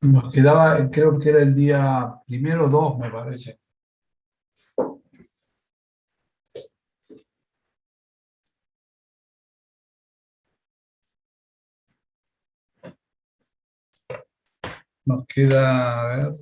Nos quedaba, creo que era el día primero o dos, me parece. Nos queda, a ver,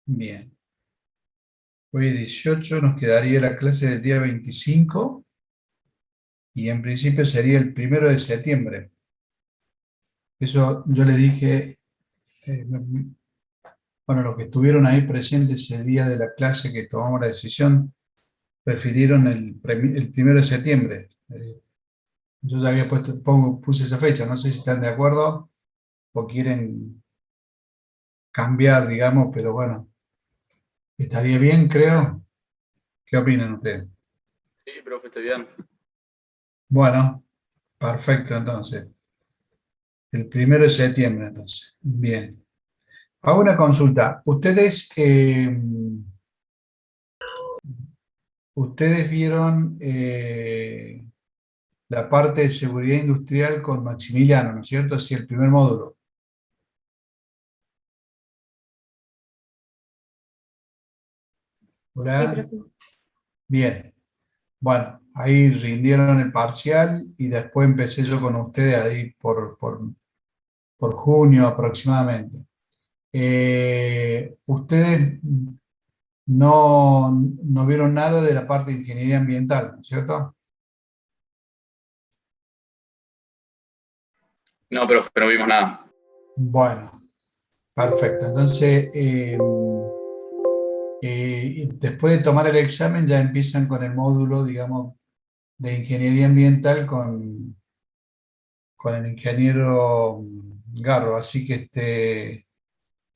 bien. Hoy es 18, nos quedaría la clase del día 25 y en principio sería el 1 de septiembre. Eso yo le dije, bueno, los que estuvieron ahí presentes ese día de la clase que tomamos la decisión, prefirieron el 1 de septiembre. Yo ya había puse esa fecha, no sé si están de acuerdo o quieren cambiar, digamos, pero bueno, estaría bien, creo. ¿Qué opinan ustedes? Sí, profe, está bien. Bueno, perfecto, entonces. El 1 de septiembre, entonces. Bien. Hago una consulta. Ustedes vieron la parte de seguridad industrial con Maximiliano, ¿no es cierto? Sí, el primer módulo. Sí, ¿Hola? profe. Bien. Bueno, ahí rindieron el parcial y después empecé yo con ustedes ahí por junio aproximadamente. Ustedes no vieron nada de la parte de ingeniería ambiental, ¿no es cierto? No, profe, no vimos nada. Bueno, perfecto. Entonces, después de tomar el examen ya empiezan con el módulo, digamos, de ingeniería ambiental con el ingeniero Garro. Así que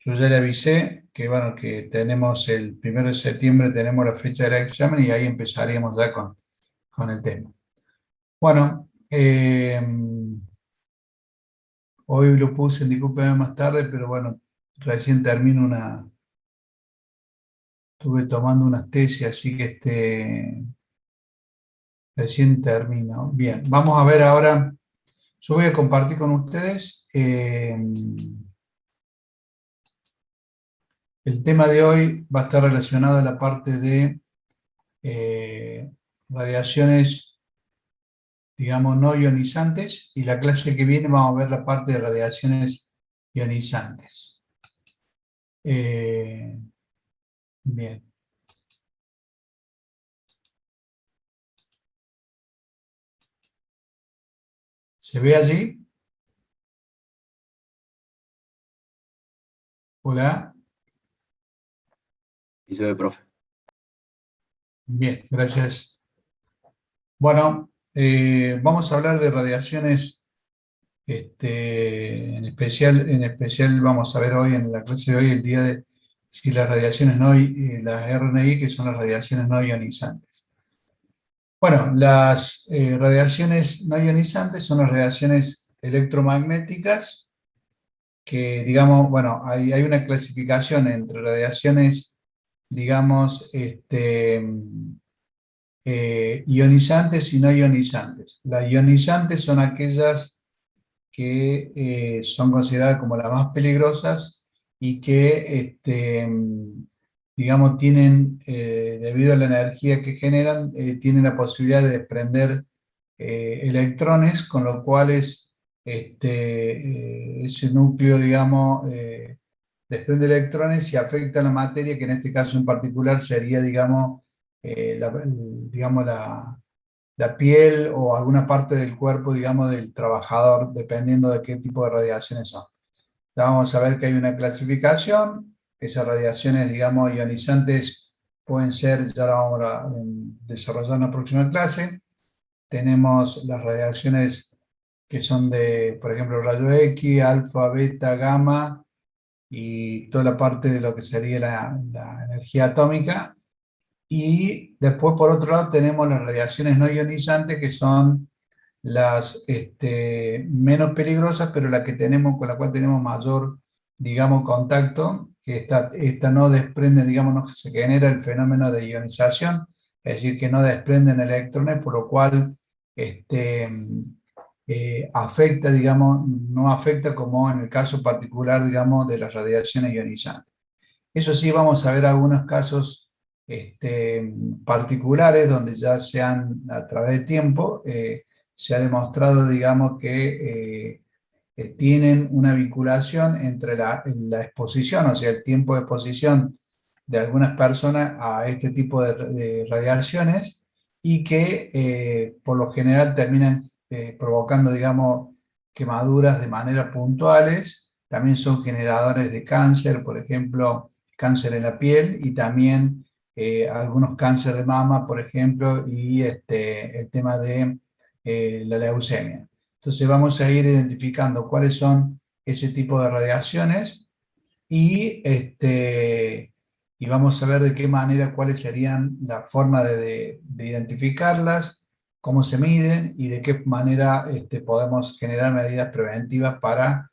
yo ya le avisé que, bueno, que tenemos el 1 de septiembre, tenemos la fecha del examen y ahí empezaríamos ya con el tema. Bueno, hoy lo puse, discúlpeme más tarde, pero bueno, recién termino estuve tomando unas tesis, así que recién termino. Bien, vamos a ver ahora, yo voy a compartir con ustedes, el tema de hoy va a estar relacionado a la parte de eh, radiaciones, digamos, no ionizantes, y la clase que viene vamos a ver la parte de radiaciones ionizantes. Eh, bien. ¿Se ve allí? Hola. Y se ve, profe. Bien, gracias. Bueno, vamos a hablar de radiaciones, en especial vamos a ver hoy en la clase de hoy el día de si las radiaciones no, las RNI, que son las radiaciones no ionizantes. Bueno, las radiaciones no ionizantes son las radiaciones electromagnéticas que, digamos, bueno, hay una clasificación entre radiaciones, digamos, ionizantes y no ionizantes. Las ionizantes son aquellas que son consideradas como las más peligrosas y que, digamos, tienen, debido a la energía que generan, tienen la posibilidad de desprender electrones, con lo cual ese núcleo, digamos, desprende electrones y afecta a la materia, que en este caso en particular sería, digamos, digamos la piel o alguna parte del cuerpo, digamos, del trabajador, dependiendo de qué tipo de radiaciones son. Ya vamos a ver que hay una clasificación. Esas radiaciones, digamos, ionizantes pueden ser, ya la vamos a desarrollar en la próxima clase. Tenemos las radiaciones que son de, por ejemplo, rayo X, alfa, beta, gamma y toda la parte de lo que sería la energía atómica. Y después, por otro lado, tenemos las radiaciones no ionizantes, que son las menos peligrosas, pero la que tenemos, con la cual tenemos mayor, digamos, contacto, que esta no desprende, digamos, no se genera el fenómeno de ionización, es decir, que no desprenden electrones, por lo cual afecta, digamos, no afecta como en el caso particular, digamos, de las radiaciones ionizantes. Eso sí, vamos a ver algunos casos particulares donde ya se han, a través del tiempo, se ha demostrado, digamos, que tienen una vinculación entre la exposición, o sea, el tiempo de exposición de algunas personas a este tipo de radiaciones y que por lo general terminan provocando, digamos, quemaduras de manera puntuales. También son generadores de cáncer, por ejemplo, cáncer en la piel y también algunos cánceres de mama, por ejemplo, y el tema de la leucemia. Entonces vamos a ir identificando cuáles son ese tipo de radiaciones y, y vamos a ver de qué manera, cuáles serían la forma de identificarlas, cómo se miden y de qué manera podemos generar medidas preventivas para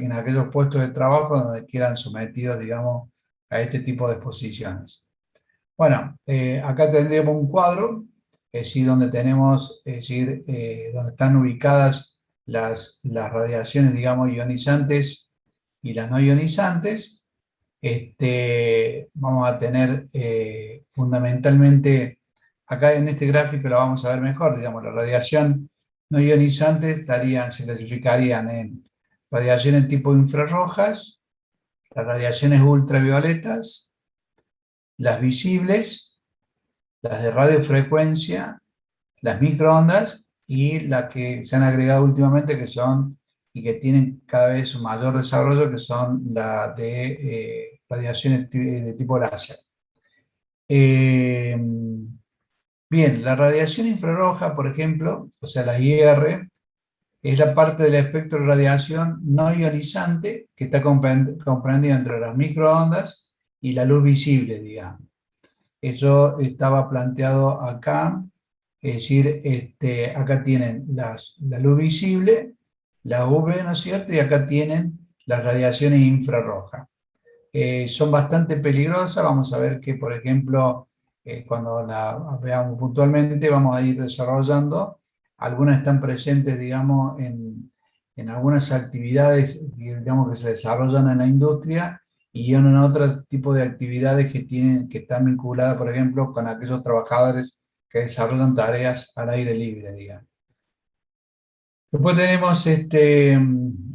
en aquellos puestos de trabajo donde quieran sometidos, digamos, a este tipo de exposiciones. Bueno, acá tendríamos un cuadro, es decir, donde tenemos, es decir, donde están ubicadas las radiaciones, digamos, ionizantes y las no ionizantes. Vamos a tener fundamentalmente, acá en este gráfico lo vamos a ver mejor, digamos, la radiación no ionizante se clasificarían en radiaciones tipo infrarrojas, las radiaciones ultravioletas, las visibles, las de radiofrecuencia, las microondas y las que se han agregado últimamente que son y que tienen cada vez un mayor desarrollo, que son las de radiaciones de tipo láser. Bien, la radiación infrarroja, por ejemplo, o sea, la IR, es la parte del espectro de radiación no ionizante que está comprendida entre las microondas y la luz visible, digamos. Eso estaba planteado acá, es decir, acá tienen la luz visible, la UV, ¿no es cierto? Y acá tienen las radiaciones infrarrojas. Son bastante peligrosas, vamos a ver que, por ejemplo, cuando la veamos puntualmente, vamos a ir desarrollando. Algunas están presentes, digamos, en algunas actividades, digamos, que se desarrollan en la industria y en otro tipo de actividades que están vinculadas, por ejemplo, con aquellos trabajadores que desarrollan tareas al aire libre, digamos. Después tenemos,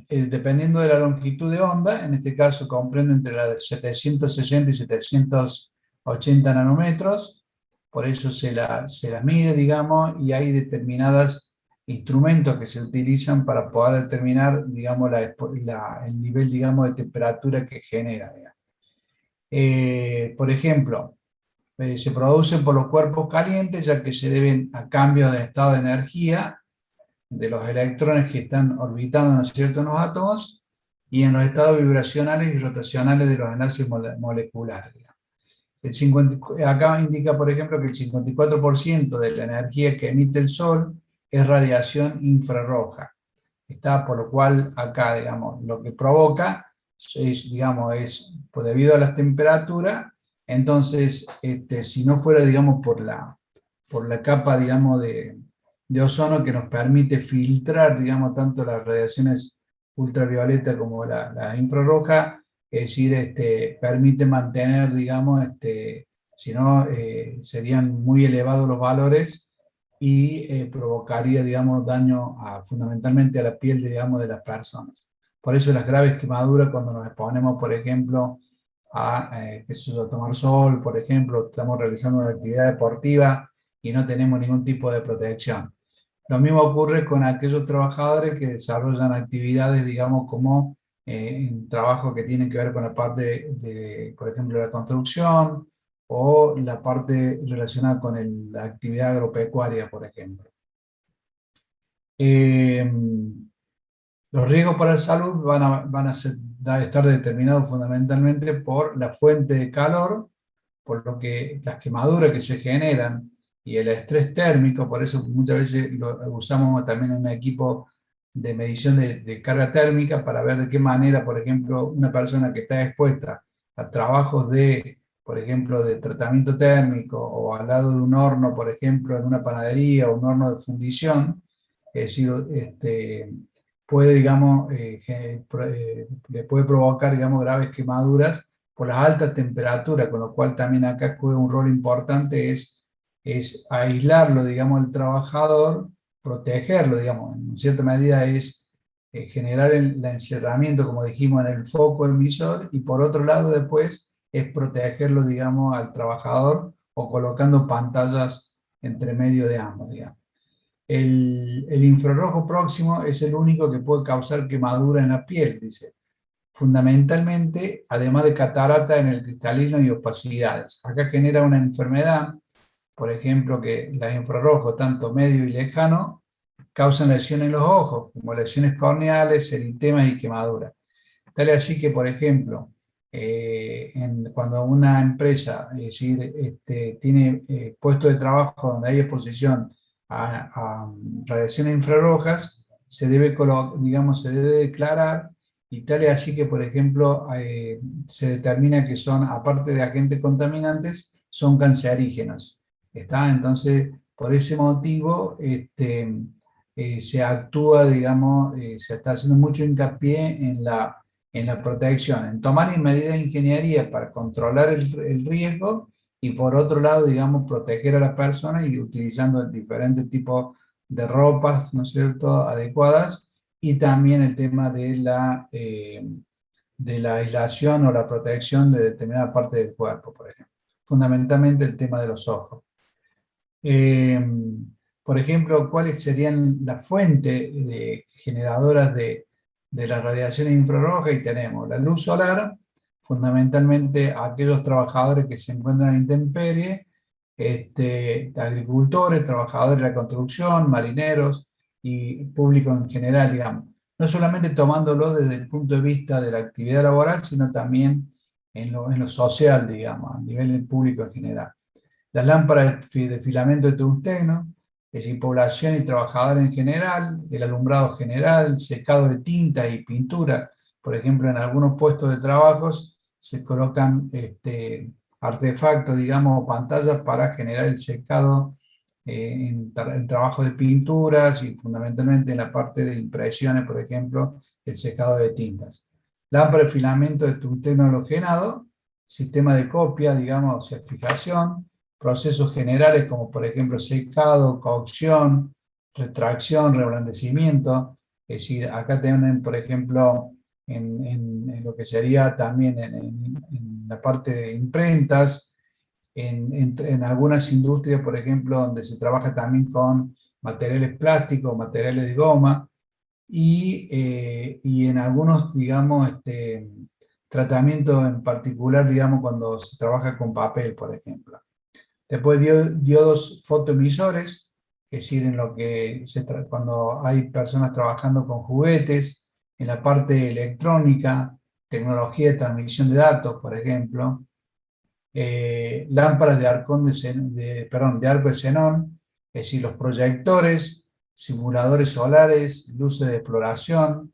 dependiendo de la longitud de onda, en este caso comprende entre las 760 y 780 nanómetros, por eso se la mide, digamos, y hay determinados instrumentos que se utilizan para poder determinar, digamos, el nivel, digamos, de temperatura que genera, digamos. Por ejemplo, se producen por los cuerpos calientes, ya que se deben a cambios de estado de energía de los electrones que están orbitando, ¿no es cierto?, en los átomos, y en los estados vibracionales y rotacionales de los enlaces moleculares. Acá indica, por ejemplo, que el 54% de la energía que emite el Sol es radiación infrarroja. Por lo cual acá, digamos, lo que provoca es, digamos, pues debido a la temperatura, entonces, si no fuera, digamos, por la capa, digamos, de ozono que nos permite filtrar, digamos, tanto las radiaciones ultravioleta como la infrarroja, es decir, permite mantener, digamos, si no, serían muy elevados los valores y provocaría, digamos, daño fundamentalmente a la piel, digamos, de las personas. Por eso las graves quemaduras cuando nos exponemos, por ejemplo, a tomar sol, por ejemplo, estamos realizando una actividad deportiva y no tenemos ningún tipo de protección. Lo mismo ocurre con aquellos trabajadores que desarrollan actividades, digamos, como en trabajos que tienen que ver con la parte de, por ejemplo, la construcción o la parte relacionada con la actividad agropecuaria, por ejemplo. Los riesgos para la salud van a estar determinados fundamentalmente por la fuente de calor, por lo que las quemaduras que se generan y el estrés térmico, por eso muchas veces lo usamos también en un equipo de medición de carga térmica para ver de qué manera, por ejemplo, una persona que está expuesta a trabajos de, por ejemplo, de tratamiento térmico o al lado de un horno, por ejemplo, en una panadería o un horno de fundición, es decir, puede, digamos, le puede provocar, digamos, graves quemaduras por las altas temperaturas, con lo cual también acá juega un rol importante, es aislarlo, digamos, el trabajador, protegerlo, digamos, en cierta medida es generar el encerramiento, como dijimos, en el foco emisor, y por otro lado después es protegerlo, digamos, al trabajador o colocando pantallas entre medio de ambos, digamos. El infrarrojo próximo es el único que puede causar quemadura en la piel, dice. Fundamentalmente, además de catarata en el cristalino y opacidades. Acá genera una enfermedad, por ejemplo, que los infrarrojos, tanto medio y lejano, causan lesiones en los ojos, como lesiones corneales, eritemas y quemaduras. Tal es así que, por ejemplo, cuando una empresa, es decir, tiene puestos de trabajo donde hay exposición a radiaciones infrarrojas, digamos, se debe declarar, y tal es así que, por ejemplo, se determina que son, aparte de agentes contaminantes, son cancerígenos. ¿Está? Entonces, por ese motivo, se actúa, digamos, se está haciendo mucho hincapié en la protección, en tomar medidas de ingeniería para controlar el riesgo y por otro lado, digamos, proteger a la persona y utilizando diferentes tipos de ropas, ¿no es cierto?, adecuadas, y también el tema de la aislación o la protección de determinada parte del cuerpo, por ejemplo. Fundamentalmente el tema de los ojos. Eh, por ejemplo, ¿cuáles serían las fuentes generadoras de las radiaciones infrarrojas? Y tenemos la luz solar, fundamentalmente aquellos trabajadores que se encuentran en intemperie, agricultores, trabajadores de la construcción, marineros y público en general, digamos. No solamente tomándolo desde el punto de vista de la actividad laboral, sino también en lo social, digamos, a nivel público en general. Las lámparas de filamento de tungsteno, es decir, población y trabajadores en general, el alumbrado general, secado de tinta y pintura. Por ejemplo, en algunos puestos de trabajos se colocan artefactos, digamos, o pantallas para generar el secado en trabajo de pinturas y fundamentalmente en la parte de impresiones, por ejemplo, el secado de tintas. Lámpara de filamento de tungsteno halogenado, sistema de copia, digamos, o sea, fijación, procesos generales como por ejemplo secado, cocción, retracción, reblandecimiento. Es decir, acá tienen, por ejemplo, en lo que sería también en la parte de imprentas, en algunas industrias, por ejemplo, donde se trabaja también con materiales plásticos, materiales de goma, y en algunos, digamos, tratamientos en particular, digamos, cuando se trabaja con papel, por ejemplo. Después diodos fotoemisores, es decir, en lo que cuando hay personas trabajando con juguetes, en la parte electrónica, tecnología de transmisión de datos, por ejemplo, lámparas de, perdón, de arco de xenón, es decir, los proyectores, simuladores solares, luces de exploración,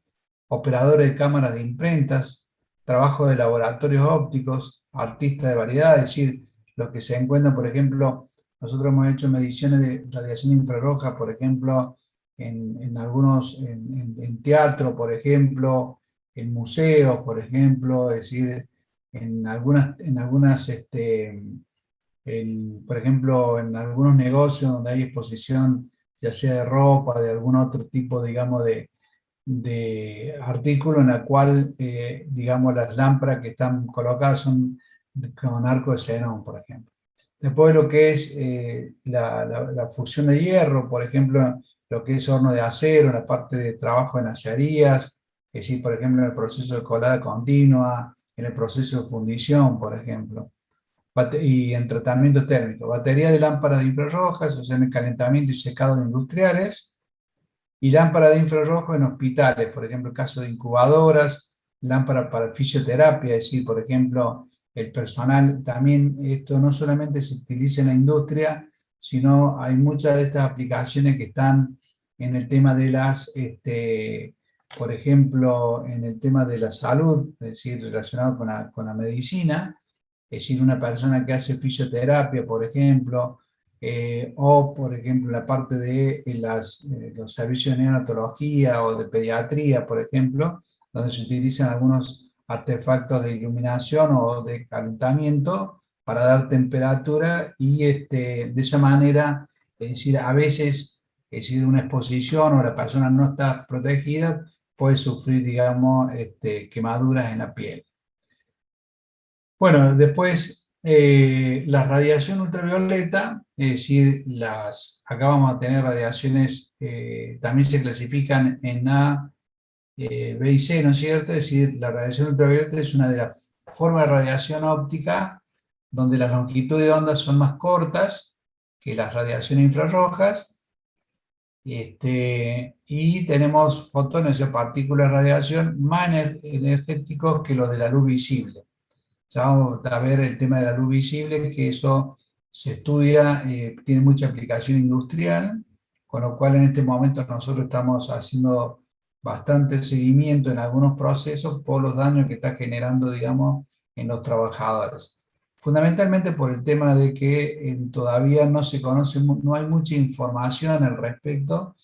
operadores de cámaras de imprentas, trabajo de laboratorios ópticos, artistas de variedad, es decir, los que se encuentran, por ejemplo, nosotros hemos hecho mediciones de radiación infrarroja, por ejemplo, en algunos, en teatro, por ejemplo, en museos, por ejemplo, es decir, por ejemplo, en algunos negocios donde hay exposición, ya sea de ropa, de algún otro tipo, digamos, de artículo en la cual, digamos, las lámparas que están colocadas son con arco de xenón, por ejemplo. Después lo que es la fusión de hierro, por ejemplo, lo que es horno de acero, la parte de trabajo en acerías, es decir, por ejemplo, en el proceso de colada continua, en el proceso de fundición, por ejemplo, y en tratamiento térmico, batería de lámparas de infrarrojas, o sea, en el calentamiento y secado industriales, y lámpara de infrarrojo en hospitales, por ejemplo, el caso de incubadoras, lámpara para fisioterapia, es decir, por ejemplo, el personal, también esto no solamente se utiliza en la industria, sino hay muchas de estas aplicaciones que están en el tema de las, por ejemplo, en el tema de la salud, es decir, relacionado con la medicina, es decir, una persona que hace fisioterapia, por ejemplo, o por ejemplo la parte de los servicios de neonatología o de pediatría, por ejemplo, donde se utilizan algunos artefactos de iluminación o de calentamiento para dar temperatura y de esa manera, es decir, a veces, es decir, una exposición o la persona no está protegida, puede sufrir, digamos, quemaduras en la piel. Bueno, después la radiación ultravioleta, es decir, acá vamos a tener radiaciones, también se clasifican en A, B y C, ¿no es cierto? Es decir, la radiación ultravioleta es una de las formas de radiación óptica donde las longitudes de onda son más cortas que las radiaciones infrarrojas, y tenemos fotones o partículas de radiación más energéticos que los de la luz visible. Ya vamos a ver el tema de la luz visible, que eso se estudia, tiene mucha aplicación industrial, con lo cual en este momento nosotros estamos haciendo bastante seguimiento en algunos procesos por los daños que está generando, digamos, en los trabajadores. Fundamentalmente por el tema de que todavía no se conoce, no hay mucha información al respecto,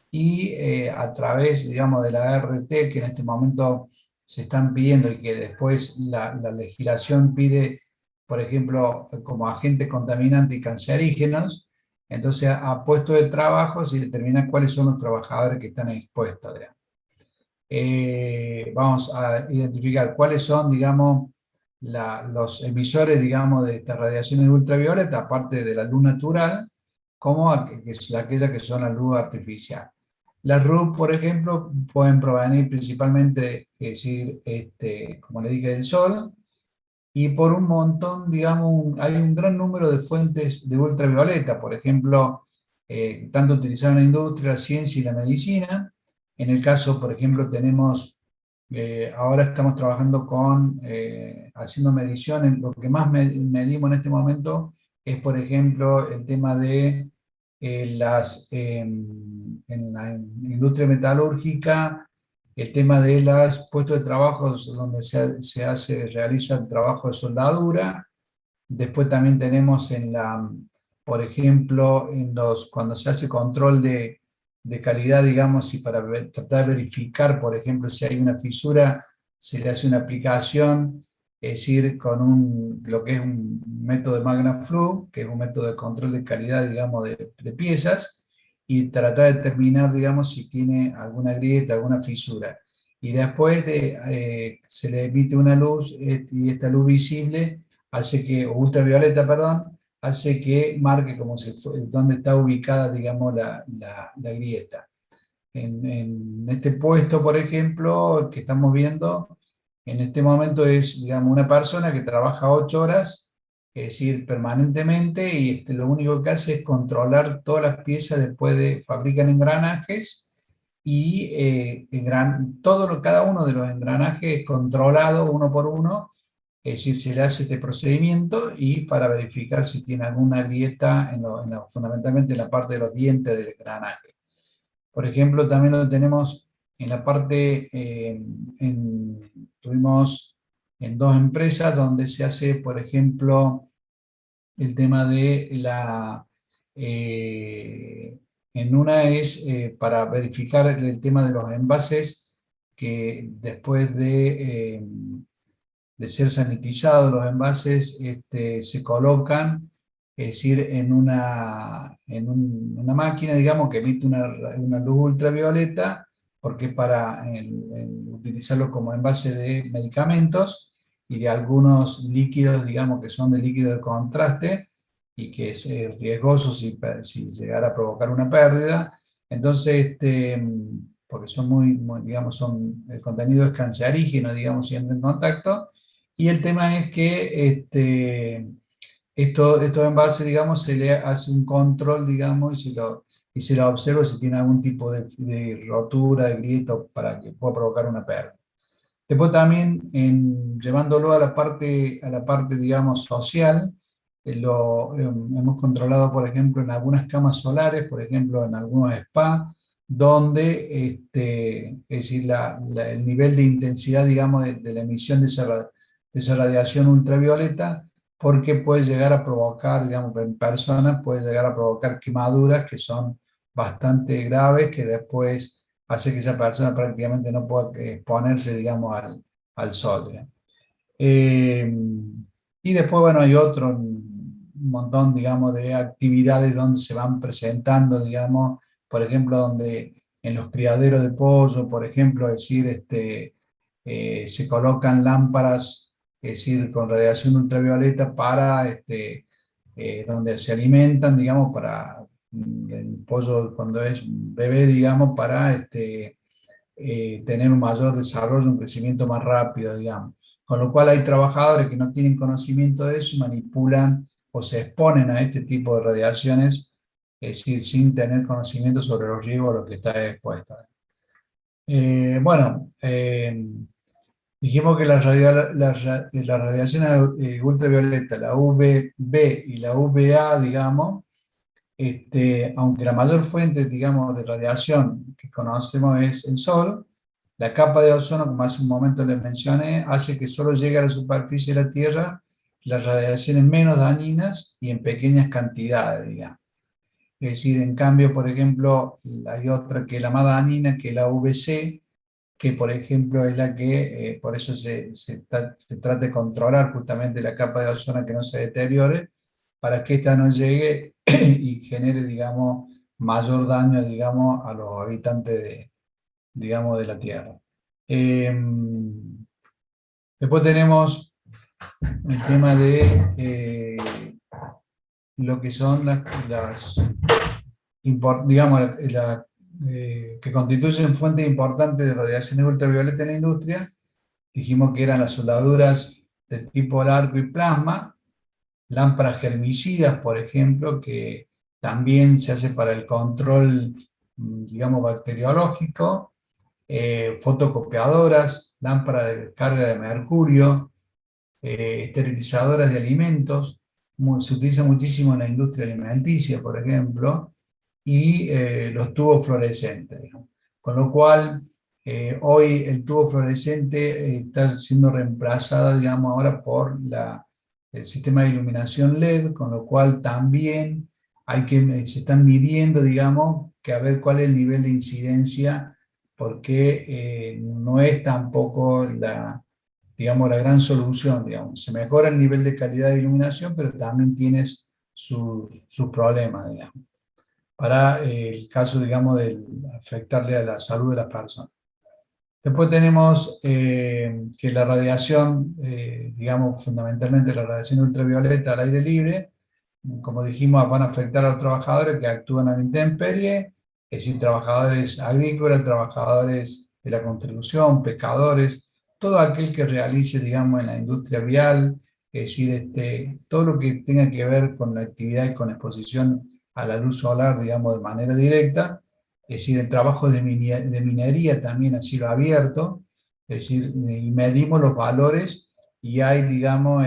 y a través, digamos, de la ART, que en este momento se están pidiendo y que después la legislación pide, por ejemplo, como agentes contaminantes y cancerígenos, entonces a puestos de trabajo se determina cuáles son los trabajadores que están expuestos. Vamos a identificar cuáles son, digamos, los emisores, digamos, de estas radiaciones ultravioleta, aparte de la luz natural, como que es aquella que son la luz artificial. Las RUP, por ejemplo, pueden provenir principalmente, es decir, como le dije, del sol, y por un montón, digamos, hay un gran número de fuentes de ultravioleta, por ejemplo, tanto utilizadas en la industria, la ciencia y la medicina. En el caso, por ejemplo, tenemos, ahora estamos trabajando haciendo mediciones, lo que más medimos en este momento es, por ejemplo, el tema de en la industria metalúrgica, el tema de los puestos de trabajo donde realiza el trabajo de soldadura. Después también tenemos por ejemplo, cuando se hace control de calidad, digamos, y para tratar de verificar, por ejemplo, si hay una fisura, se le hace una aplicación, es decir, con lo que es un método de MagnaFlu, que es un método de control de calidad, digamos, de piezas, y tratar de determinar, digamos, si tiene alguna grieta, alguna fisura. Y después se le emite una luz, y esta luz visible hace que, o ultravioleta, perdón, hace que marque como si dónde está ubicada, digamos, la grieta. En este puesto, por ejemplo, que estamos viendo, en este momento es, digamos, una persona que trabaja 8 horas, es decir, permanentemente, y lo único que hace es controlar todas las piezas, después fabrican engranajes, y cada uno de los engranajes es controlado uno por uno, es decir, se le hace este procedimiento y para verificar si tiene alguna grieta, fundamentalmente en la parte de los dientes del engranaje. Por ejemplo, también lo tenemos en la parte, tuvimos en 2 empresas donde se hace, por ejemplo, el tema de en una es para verificar el tema de los envases que después de ser sanitizados los envases, se colocan, es decir, en una máquina, digamos, que emite una luz ultravioleta, porque para utilizarlo como envase de medicamentos y de algunos líquidos, digamos, que son de líquido de contraste y que es riesgoso si llegara a provocar una pérdida. Entonces, porque son digamos, el contenido es cancerígeno, digamos, si entra en contacto. Y el tema es que estos envases, digamos, se le hace un control, digamos, y se lo observa si tiene algún tipo de rotura, de grieta, para que pueda provocar una pérdida. Después también, llevándolo a la parte, digamos, social, hemos controlado, por ejemplo, en algunas camas solares, por ejemplo, en algunos spa, donde es decir, el nivel de intensidad, digamos, de la emisión de esa radiación ultravioleta, porque puede llegar a provocar, digamos, en personas, puede llegar a provocar quemaduras que son bastante graves, que después hace que esa persona prácticamente no pueda exponerse, digamos, al sol, ¿eh? Eh, y después, bueno, hay un montón, digamos, de actividades donde se van presentando, digamos, por ejemplo, donde en los criaderos de pollo, por ejemplo, es decir, se colocan lámparas, es decir, con radiación ultravioleta para, donde se alimentan, digamos, para el pollo cuando es bebé, digamos, para, tener un mayor desarrollo, un crecimiento más rápido, digamos. Con lo cual hay trabajadores que no tienen conocimiento de eso y manipulan o se exponen a este tipo de radiaciones, es decir, sin tener conocimiento sobre los riesgos a los que está expuesta. Bueno, dijimos que las radiaciones ultravioleta, la UVB y la UVA, digamos, aunque la mayor fuente, digamos, de radiación que conocemos es el Sol, la capa de ozono, como hace un momento les mencioné, hace que solo llegue a la superficie de la Tierra las radiaciones menos dañinas y en pequeñas cantidades, digamos. Es decir, en cambio, por ejemplo, hay otra que es la más dañina, que es la UVC, que por ejemplo es la que, por eso se trata de controlar justamente la capa de ozono que no se deteriore, para que ésta no llegue y genere, digamos, mayor daño, digamos, a los habitantes digamos, de la Tierra. Después tenemos el tema de lo que son digamos, que constituyen fuentes importantes de radiaciones ultravioleta en la industria. Dijimos que eran las soldaduras de tipo arco y plasma, lámparas germicidas, por ejemplo, que también se hace para el control, digamos, bacteriológico, fotocopiadoras, lámparas de descarga de mercurio, esterilizadoras de alimentos, se utiliza muchísimo en la industria alimenticia, por ejemplo, y los tubos fluorescentes, digamos. Con lo cual, hoy el tubo fluorescente está siendo reemplazada, digamos, ahora por el sistema de iluminación LED, con lo cual también se están midiendo, digamos, que a ver cuál es el nivel de incidencia, porque no es tampoco digamos, la gran solución, digamos. Se mejora el nivel de calidad de iluminación, pero también tienes sus problemas, digamos, para el caso, digamos, de afectarle a la salud de las personas. Después tenemos que la radiación, digamos, fundamentalmente la radiación ultravioleta al aire libre, como dijimos, van a afectar a los trabajadores que actúan a la intemperie, es decir, trabajadores agrícolas, trabajadores de la construcción, pescadores, todo aquel que realice, digamos, en la industria vial, es decir, todo lo que tenga que ver con la actividad y con exposición a la luz solar, digamos, de manera directa, es decir, en trabajos de minería también a cielo abierto, es decir, y medimos los valores y hay, digamos,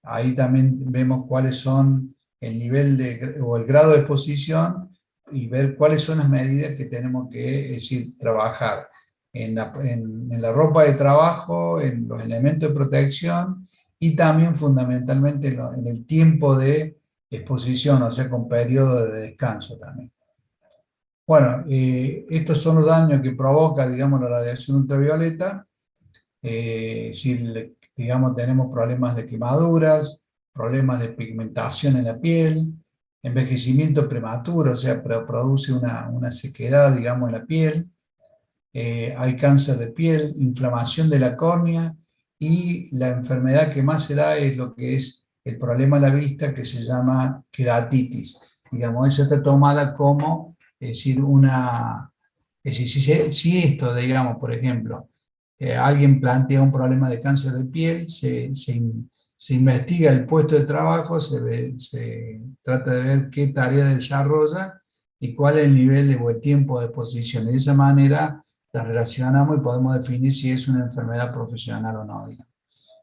ahí también vemos cuáles son el nivel o el grado de exposición y ver cuáles son las medidas que tenemos que, es decir, trabajar en la ropa de trabajo, en los elementos de protección y también fundamentalmente en el tiempo de exposición, o sea, con periodo de descanso también. Bueno, estos son los daños que provoca, digamos, la radiación ultravioleta. Si, digamos, tenemos problemas de quemaduras, problemas de pigmentación en la piel, envejecimiento prematuro, o sea, produce una sequedad, digamos, en la piel. Hay cáncer de piel, inflamación de la córnea y la enfermedad que más se da es lo que es el problema de la vista que se llama queratitis. Digamos, eso está tomada como, es decir, es decir, si esto, digamos, por ejemplo, alguien plantea un problema de cáncer de piel, se investiga el puesto de trabajo, se trata de ver qué tarea desarrolla y cuál es el nivel o el tiempo de exposición. De esa manera la relacionamos y podemos definir si es una enfermedad profesional o no, digamos.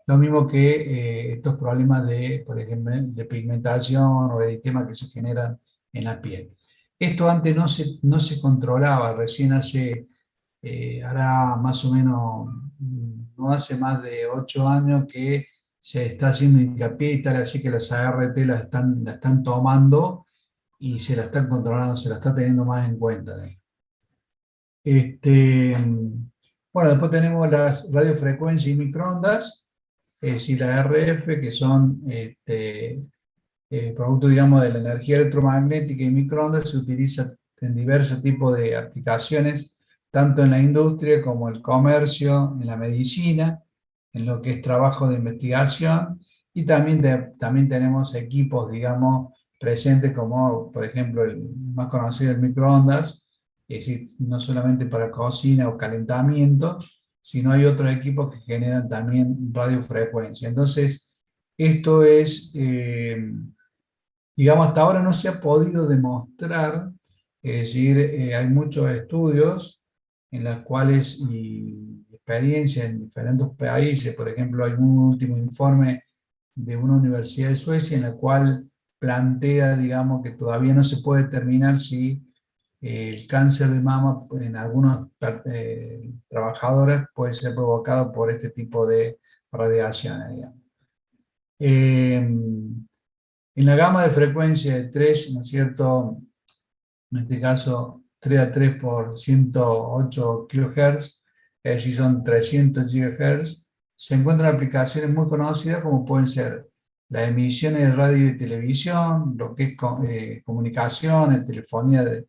Lo mismo que estos problemas de, por ejemplo, de pigmentación o de eritema que se generan en la piel. Esto antes no se controlaba, recién hará más o menos, no hace más de 8 años que se está haciendo hincapié y tal, así que las ART la están tomando y se la están controlando, se la está teniendo más en cuenta. Este, bueno, después tenemos las radiofrecuencias y microondas, es decir, la RF, que son producto, digamos, de la energía electromagnética y microondas, se utiliza en diversos tipos de aplicaciones, tanto en la industria como el comercio, en la medicina, en lo que es trabajo de investigación, y también, también tenemos equipos, digamos, presentes como, por ejemplo, el más conocido, el microondas, es decir, no solamente para cocina o calentamiento, sino hay otros equipos que generan también radiofrecuencia. Entonces, esto es, digamos, hasta ahora no se ha podido demostrar, es decir, hay muchos estudios en los cuales, y experiencia en diferentes países, por ejemplo, hay un último informe de una universidad de Suecia en la cual plantea, digamos, que todavía no se puede determinar si el cáncer de mama en algunas trabajadoras puede ser provocado por este tipo de radiaciones, digamos. En la gama de frecuencia de 3, ¿no es cierto? En este caso 3 a 3 por 108 kHz, es decir, son 300 GHz, se encuentran aplicaciones muy conocidas como pueden ser las emisiones de radio y televisión, lo que es comunicaciones, telefonía de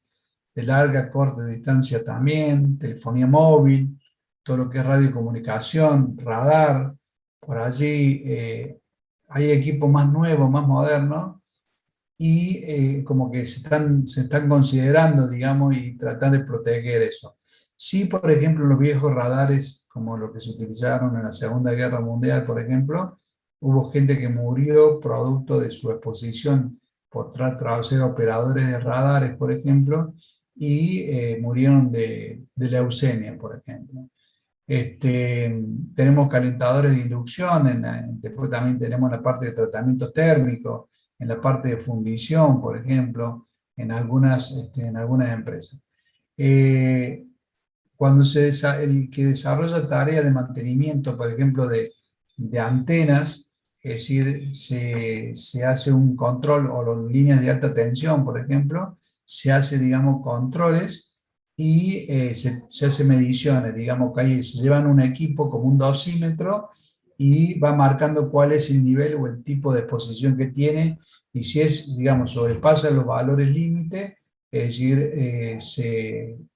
larga, corta distancia también, telefonía móvil, todo lo que es radiocomunicación, radar, por allí hay equipos más nuevos, más modernos, y como que se están considerando, digamos, y tratar de proteger eso. Sí, por ejemplo, los viejos radares, como los que se utilizaron en la Segunda Guerra Mundial, por ejemplo, hubo gente que murió producto de su exposición por tratar de ser operadores de radares, por ejemplo, y murieron de leucemia, por ejemplo. Tenemos calentadores de inducción, después también tenemos la parte de tratamiento térmico, en la parte de fundición, por ejemplo, en algunas empresas. Eh, Cuando el que desarrolla tareas de mantenimiento, por ejemplo, de antenas, es decir, se hace un control, o las líneas de alta tensión, por ejemplo, se hace, digamos, controles y se hace mediciones, digamos, que ahí se llevan un equipo como un dosímetro y va marcando cuál es el nivel o el tipo de exposición que tiene, y si es, digamos, sobrepasa los valores límite, es decir,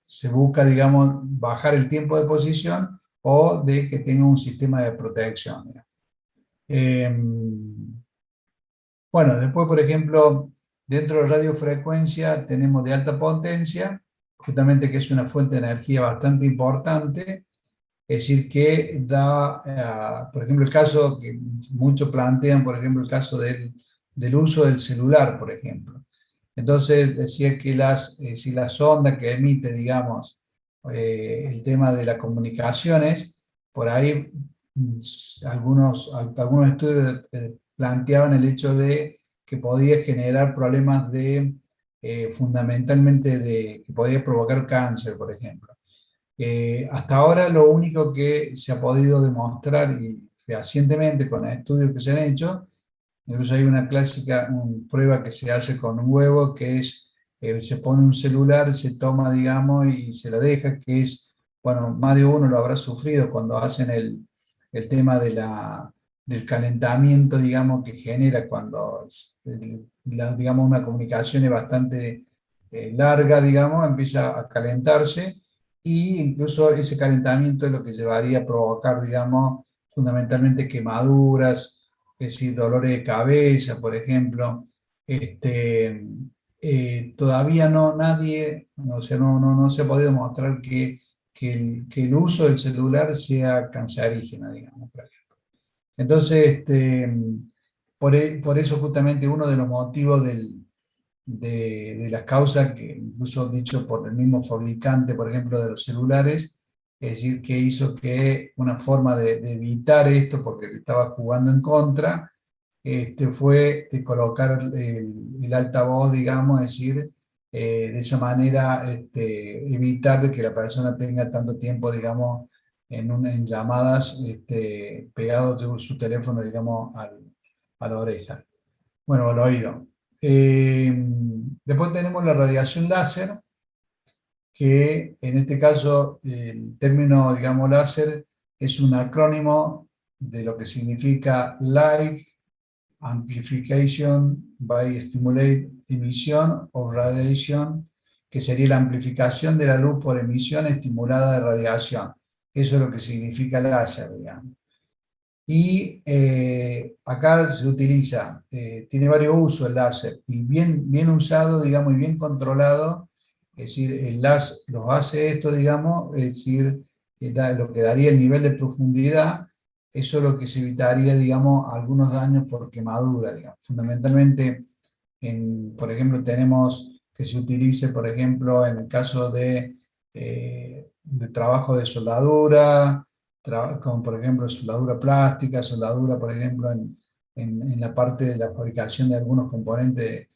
se busca, digamos, bajar el tiempo de exposición o de que tenga un sistema de protección. Bueno, después, por ejemplo, dentro de radiofrecuencia tenemos de alta potencia, justamente que es una fuente de energía bastante importante, es decir, que da, por ejemplo, el caso que muchos plantean, por ejemplo, el caso del uso del celular, por ejemplo. Entonces decía que si la sonda que emite, digamos, el tema de las comunicaciones, por ahí algunos estudios planteaban el hecho de que podía generar problemas fundamentalmente que podía provocar cáncer, por ejemplo. Hasta ahora lo único que se ha podido demostrar y fehacientemente con estudios que se han hecho, incluso hay una clásica prueba que se hace con un huevo, que es, se pone un celular, se toma, digamos, y se la deja, que es, bueno, más de uno lo habrá sufrido cuando hacen el tema del calentamiento, digamos, que genera cuando, digamos, una comunicación es bastante larga, digamos, empieza a calentarse, y incluso ese calentamiento es lo que llevaría a provocar, digamos, fundamentalmente quemaduras, es decir, dolores de cabeza, por ejemplo. Este, Todavía nadie, o sea, no se ha podido mostrar que el uso del celular sea cancerígeno, digamos. Entonces, por eso justamente uno de los motivos de las causas, que incluso dicho por el mismo fabricante, por ejemplo, de los celulares, es decir, que hizo que una forma de evitar esto, porque le estaba jugando en contra, fue de colocar el altavoz, digamos, es decir, de esa manera evitar de que la persona tenga tanto tiempo, digamos, en llamadas pegado de su teléfono, digamos, a la oreja, bueno, al oído. Después tenemos la radiación láser, que en este caso el término, digamos, láser es un acrónimo de lo que significa Light Amplification by Stimulate Emission of Radiation, que sería la amplificación de la luz por emisión estimulada de radiación. Eso es lo que significa láser, digamos. Y acá se utiliza, tiene varios usos el láser, y bien usado, digamos, y bien controlado, es decir, el láser los hace esto, digamos, es decir, lo que daría el nivel de profundidad, eso es lo que se evitaría, digamos, algunos daños por quemadura, digamos. Fundamentalmente, por ejemplo, tenemos que se utilice, por ejemplo, en el caso de trabajo de soldadura, como por ejemplo soldadura plástica, soldadura, por ejemplo, en la parte de la fabricación de algunos componentes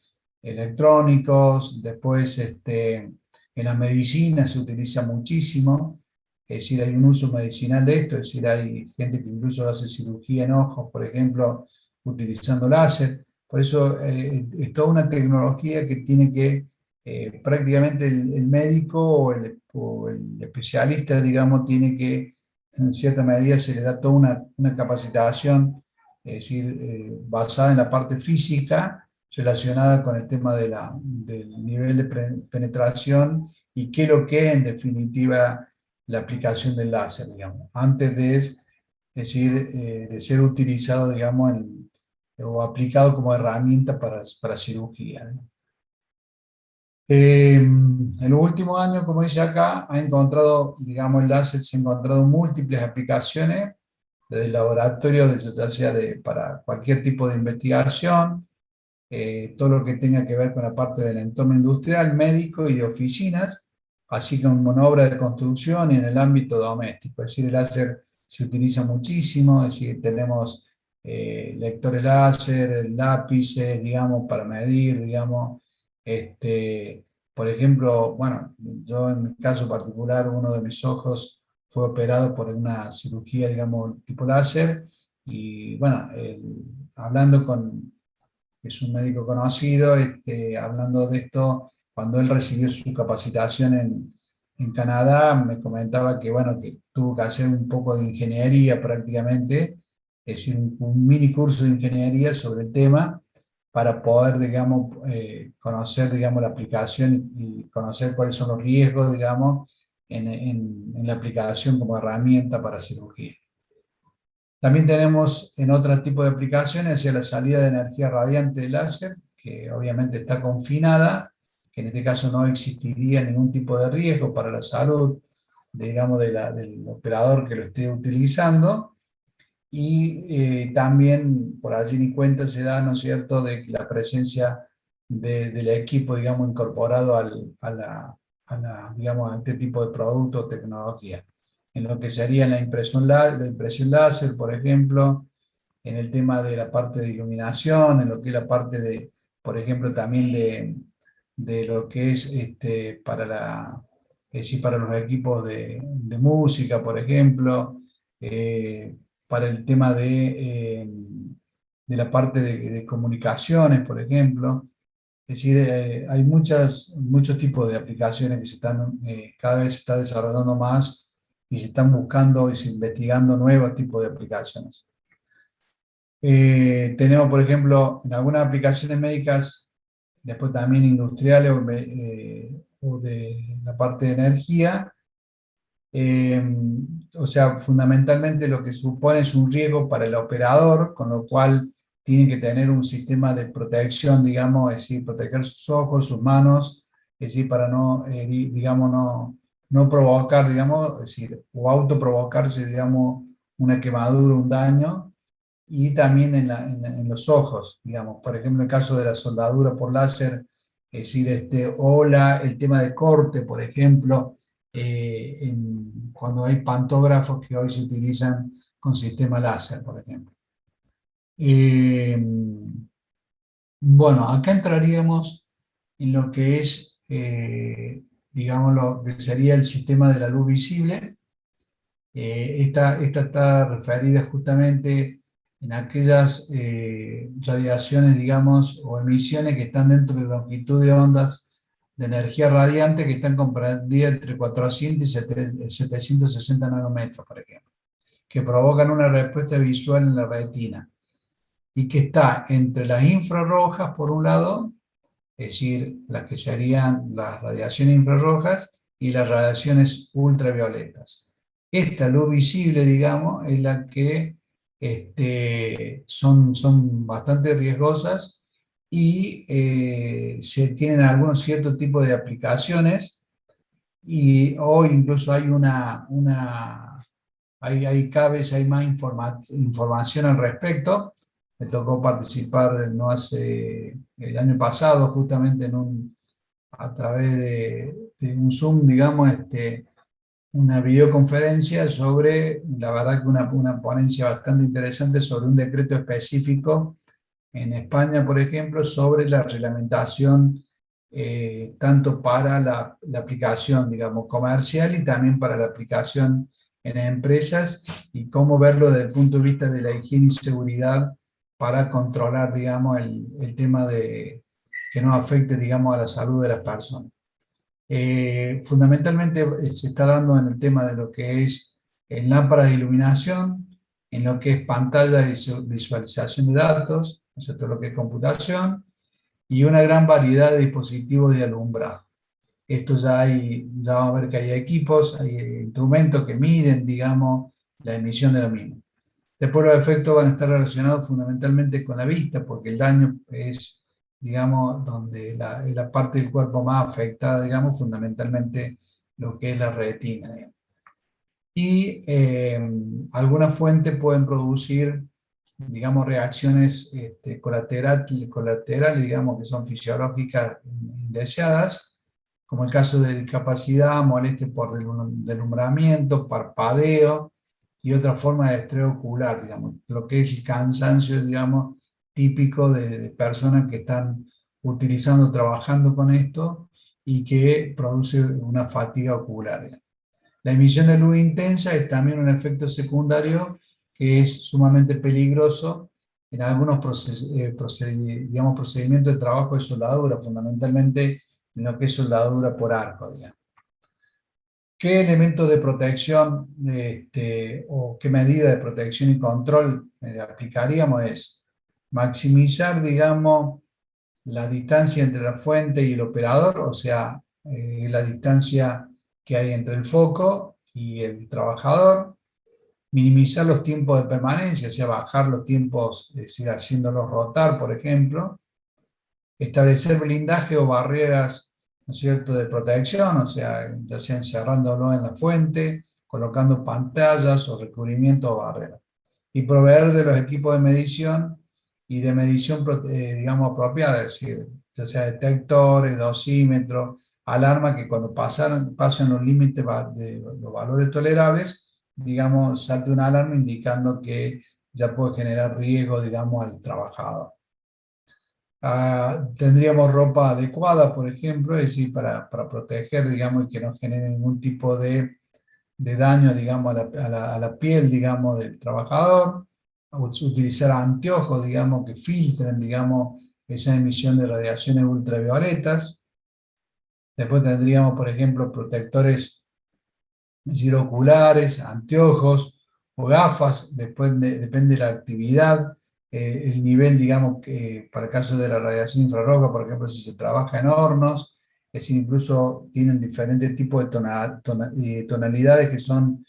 electrónicos. Después, en la medicina se utiliza muchísimo, es decir, hay un uso medicinal de esto, es decir, hay gente que incluso hace cirugía en ojos, por ejemplo, utilizando láser. Por eso es toda una tecnología que tiene que prácticamente el médico o el especialista, digamos, tiene que, en cierta medida, se le da toda una capacitación, es decir, basada en la parte física, relacionada con el tema del nivel de penetración y qué es lo que es, en definitiva, la aplicación del láser, digamos, antes es decir, de ser utilizado, digamos, o aplicado como herramienta para cirugía, ¿no? En los últimos años, como dice acá, ha encontrado, digamos, el láser se ha encontrado múltiples aplicaciones desde el laboratorio, ya sea para cualquier tipo de investigación, todo lo que tenga que ver con la parte del entorno industrial, médico y de oficinas, así como en obra de construcción y en el ámbito doméstico. Es decir, el láser se utiliza muchísimo, es decir, tenemos lectores láser, lápices, digamos, para medir, digamos, por ejemplo, bueno, yo en mi caso particular, uno de mis ojos fue operado por una cirugía, digamos, tipo láser, y bueno, hablando que es un médico conocido, hablando de esto, cuando él recibió su capacitación en Canadá, me comentaba que, bueno, que tuvo que hacer un poco de ingeniería prácticamente, es decir, un mini curso de ingeniería sobre el tema, para poder, digamos, conocer, digamos, la aplicación y conocer cuáles son los riesgos, digamos, en la aplicación como herramienta para cirugía. También tenemos en otro tipo de aplicaciones hacia la salida de energía radiante de láser, que obviamente está confinada, que en este caso no existiría ningún tipo de riesgo para la salud, digamos, del operador que lo esté utilizando. Y también por allí ni cuenta se da, ¿no es cierto?, de la presencia del equipo, digamos, incorporado digamos, a este tipo de producto o tecnología, en lo que sería la impresión láser, por ejemplo, en el tema de la parte de iluminación, en lo que es la parte de, por ejemplo, también de lo que es es decir, para los equipos de música, por ejemplo, para el tema de la parte de comunicaciones, por ejemplo. Es decir, hay muchos tipos de aplicaciones que cada vez se está desarrollando más y se están buscando y se investigando nuevos tipos de aplicaciones. Tenemos, por ejemplo, en algunas aplicaciones médicas, después también industriales o de la parte de energía, eh, o sea, fundamentalmente lo que supone es un riesgo para el operador, con lo cual tiene que tener un sistema de protección, digamos, es decir, proteger sus ojos, sus manos, es decir, para no, digamos, no provocar, digamos, es decir, o autoprovocarse, digamos, una quemadura, un daño, y también en los ojos, digamos, por ejemplo, en el caso de la soldadura por láser, es decir, el tema de corte, por ejemplo, cuando hay pantógrafos que hoy se utilizan con sistema láser, por ejemplo. Eh, bueno, acá entraríamos en lo que es, digamos, lo que sería el sistema de la luz visible. Esta está referida justamente en aquellas radiaciones, digamos, o emisiones que están dentro de la longitud de ondas de energía radiante que están comprendidas entre 400 y 760 nanómetros, por ejemplo, que provocan una respuesta visual en la retina y que está entre las infrarrojas, por un lado, es decir, las que serían las radiaciones infrarrojas y las radiaciones ultravioletas. Esta luz visible, digamos, es la que son bastante riesgosas y se tienen algunos ciertos tipos de aplicaciones y hoy incluso cada vez hay más información al respecto. Me tocó participar no hace el año pasado justamente a través de un Zoom, digamos, una videoconferencia sobre, la verdad que una ponencia bastante interesante sobre un decreto específico en España, por ejemplo, sobre la reglamentación tanto para la aplicación, digamos, comercial y también para la aplicación en empresas y cómo verlo desde el punto de vista de la higiene y seguridad para controlar, digamos, el tema de que no afecte, digamos, a la salud de las personas. Fundamentalmente se está dando en el tema de lo que es en lámparas de iluminación, en lo que es pantalla de visualización de datos, ¿no es cierto? Lo que es computación, y una gran variedad de dispositivos de alumbrado. Esto ya vamos a ver que hay equipos, hay instrumentos que miden, digamos, la emisión de lo mismo. Después los efectos van a estar relacionados fundamentalmente con la vista, porque el daño es, digamos, donde es la parte del cuerpo más afectada, digamos, fundamentalmente lo que es la retina, digamos. Y algunas fuentes pueden producir, digamos, reacciones colaterales, digamos, que son fisiológicas indeseadas, como el caso de discapacidad, molestias por deslumbramiento, parpadeo y otra forma de estrés ocular, digamos, lo que es el cansancio, digamos, típico de personas que están utilizando, trabajando con esto y que produce una fatiga ocular, digamos. La emisión de luz intensa es también un efecto secundario que es sumamente peligroso en algunos digamos, procedimientos de trabajo de soldadura, fundamentalmente en lo que es soldadura por arco, digamos. ¿Qué elementos de protección o qué medida de protección y control aplicaríamos? Es maximizar, digamos, la distancia entre la fuente y el operador, o sea, la distancia que hay entre el foco y el trabajador, minimizar los tiempos de permanencia, o sea, bajar los tiempos, es decir, haciéndolos rotar, por ejemplo, establecer blindaje o barreras, ¿no es cierto?, de protección, o sea, ya sea encerrándolo en la fuente, colocando pantallas o recubrimientos o barreras, y proveer de los equipos de medición y de medición, digamos, apropiada, es decir, ya sea detectores, dosímetros, alarma que cuando pasan los límites de los valores tolerables, digamos, salte una alarma indicando que ya puede generar riesgo, digamos, al trabajador. Tendríamos ropa adecuada, por ejemplo, es decir, para proteger, digamos, y que no genere ningún tipo de daño, digamos, a la piel, digamos, del trabajador. Utilizar anteojos, digamos, que filtren, digamos, esa emisión de radiaciones ultravioletas. Después tendríamos, por ejemplo, protectores, es decir, oculares, anteojos o gafas, después depende de la actividad, el nivel, digamos, que para el caso de la radiación infrarroja, por ejemplo, si se trabaja en hornos, es decir, incluso tienen diferentes tipos de tonalidades que son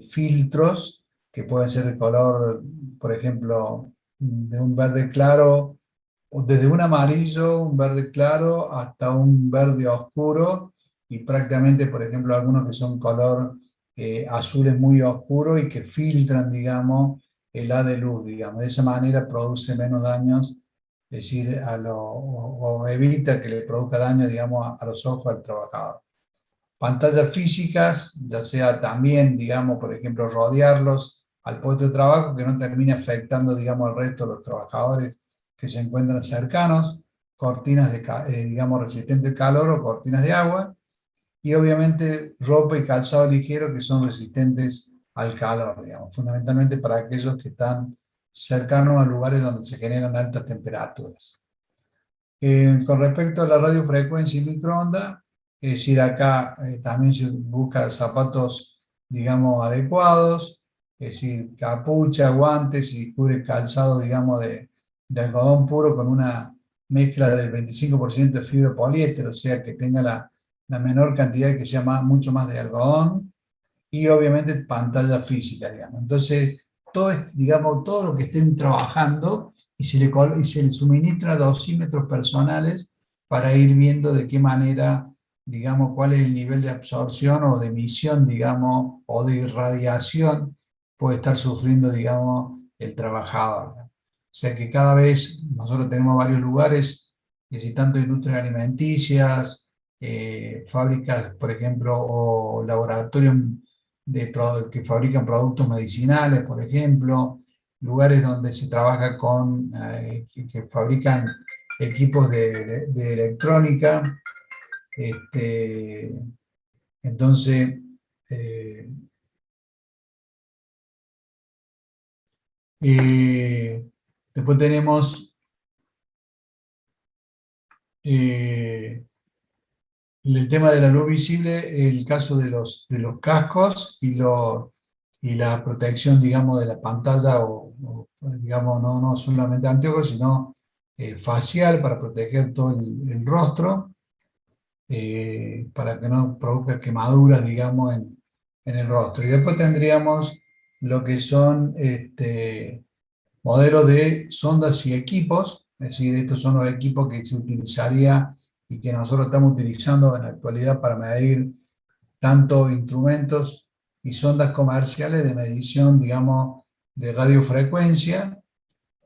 filtros, que pueden ser de color, por ejemplo, de un verde claro, o desde un amarillo, un verde claro, hasta un verde oscuro, y prácticamente, por ejemplo, algunos que son color azules muy oscuro y que filtran, digamos, el haz de luz, digamos. De esa manera produce menos daños, es decir, o evita que le produzca daño, digamos, a los ojos al trabajador. pantallas físicas, ya sea también, digamos, por ejemplo, rodearlos al puesto de trabajo, que no termine afectando, digamos, al resto de los trabajadores que se encuentran cercanos, cortinas de, digamos, resistentes al calor o cortinas de agua, y obviamente ropa y calzado ligero que son resistentes al calor, digamos, fundamentalmente para aquellos que están cercanos a lugares donde se generan altas temperaturas. Con respecto a la radiofrecuencia y microondas, es decir, acá también se busca zapatos, digamos, adecuados, es decir, capucha, guantes y cubre calzado, digamos, de algodón puro con una mezcla del 25% de fibra poliéster, o sea, que tenga la menor cantidad, que sea mucho más de algodón, y obviamente pantalla física, digamos. Entonces, todo, digamos, todo lo que estén trabajando y se le suministra dosímetros personales para ir viendo de qué manera, digamos, cuál es el nivel de absorción o de emisión, digamos, o de irradiación puede estar sufriendo, digamos, el trabajador. O sea que cada vez nosotros tenemos varios lugares, y si tanto industrias alimenticias, fábricas, por ejemplo, o laboratorios que fabrican productos medicinales, por ejemplo, lugares donde se trabaja con, que fabrican equipos de electrónica. Este, entonces, eh, eh, después tenemos eh, el tema de la luz visible, el caso de los cascos y la protección, digamos, de la pantalla, digamos, no solamente anteojos, sino facial para proteger todo el rostro, para que no produzca quemaduras, digamos, en el rostro. Y después tendríamos lo que son modelos de sondas y equipos, es decir, estos son los equipos que se utilizaría y que nosotros estamos utilizando en la actualidad para medir tanto instrumentos y sondas comerciales de medición, digamos, de radiofrecuencia,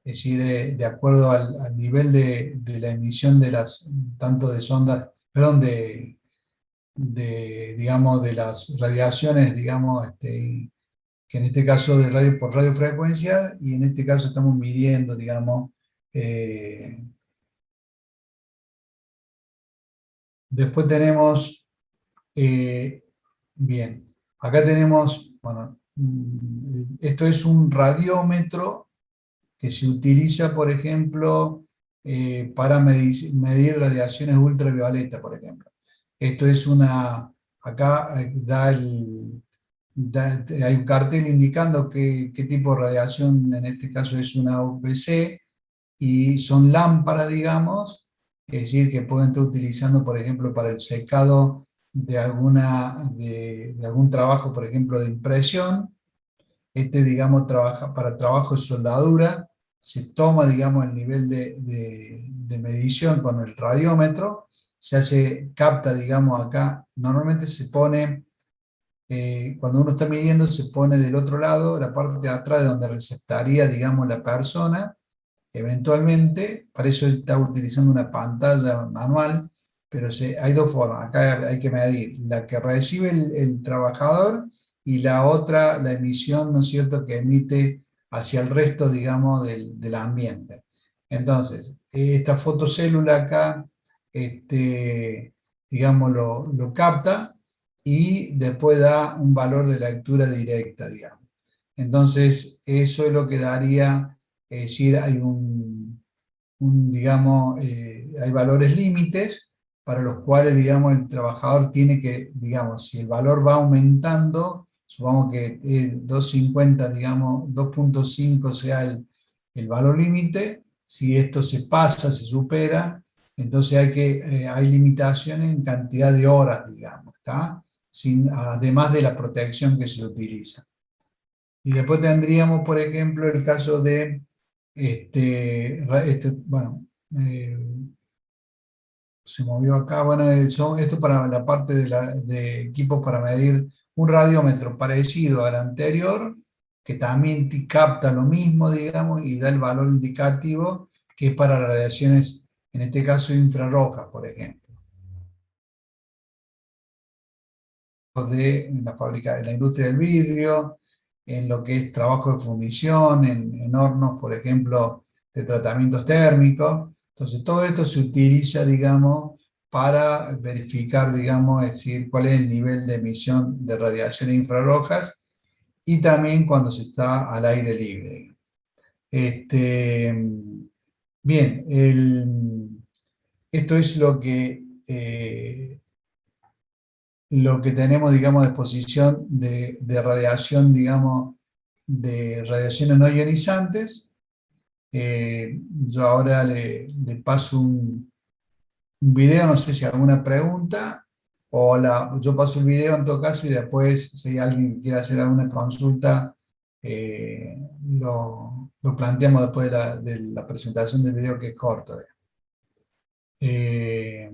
es decir, de acuerdo al nivel de la emisión de las, tanto de sondas, perdón, digamos, de las radiaciones, digamos, que en este caso de radio por radiofrecuencia, y en este caso estamos midiendo, digamos, eh, después tenemos, eh, bien, acá tenemos, bueno, esto es un radiómetro que se utiliza, por ejemplo, para medir radiaciones ultravioleta, por ejemplo. Esto es acá hay un cartel indicando qué tipo de radiación, en este caso es una UVC, y son lámparas, digamos, es decir, que pueden estar utilizando, por ejemplo, para el secado de algún trabajo, por ejemplo, de impresión. Digamos, trabaja para trabajo de soldadura, se toma, digamos, el nivel de medición con el radiómetro, se hace, capta, digamos, acá, normalmente se pone, cuando uno está midiendo, se pone del otro lado, la parte de atrás de donde receptaría, digamos, la persona, eventualmente, para eso está utilizando una pantalla manual, pero hay dos formas, acá hay que medir la que recibe el trabajador y la otra, la emisión, ¿no es cierto?, que emite hacia el resto, digamos, del ambiente. Entonces, esta fotocélula acá, digamos, lo capta y después da un valor de lectura directa, digamos. Entonces, eso es lo que daría, es decir, hay digamos, hay valores límites para los cuales, digamos, el trabajador tiene que, digamos, si el valor va aumentando, supongamos que 2,50, digamos, 2,5 sea el valor límite, si esto se pasa, se supera, entonces hay limitaciones en cantidad de horas, digamos, ¿está? Además de la protección que se utiliza. Y después tendríamos, por ejemplo, el caso de, bueno, eh, se movió acá, bueno, esto para la parte de equipos para medir un radiómetro parecido al anterior, que también capta lo mismo, digamos, y da el valor indicativo, que es para radiaciones, en este caso infrarrojas, por ejemplo. en la fábrica, en la industria del vidrio, en lo que es trabajo de fundición, en hornos, por ejemplo, de tratamientos térmicos. Entonces, todo esto se utiliza, digamos, para verificar, digamos, es decir, cuál es el nivel de emisión de radiaciones infrarrojas y también cuando se está al aire libre. Bien, esto es lo que tenemos, digamos, de exposición de radiación, digamos, de radiaciones no ionizantes. Yo ahora le paso un video, no sé si alguna pregunta, yo paso el video en todo caso y después, si hay alguien que quiera hacer alguna consulta, lo planteamos después de la presentación del video que es corto. Eh,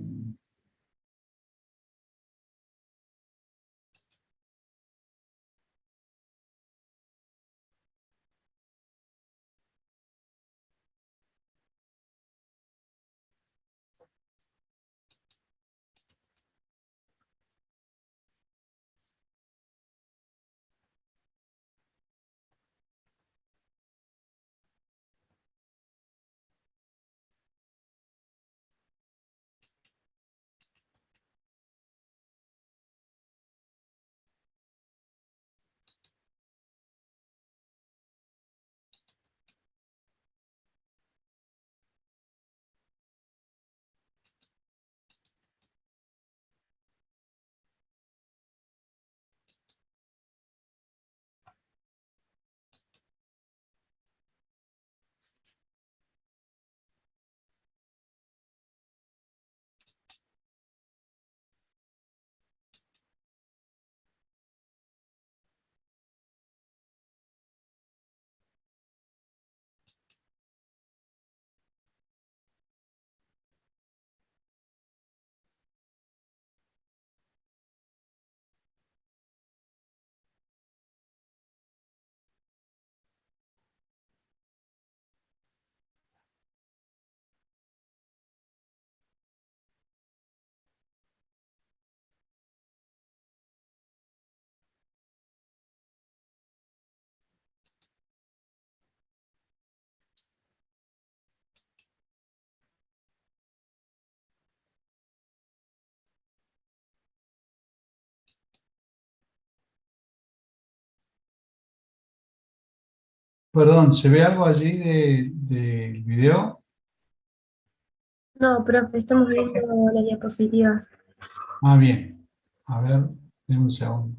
Perdón, ¿se ve algo allí del video? No, profe, estamos viendo las diapositivas. Ah, bien. A ver, denme un segundo.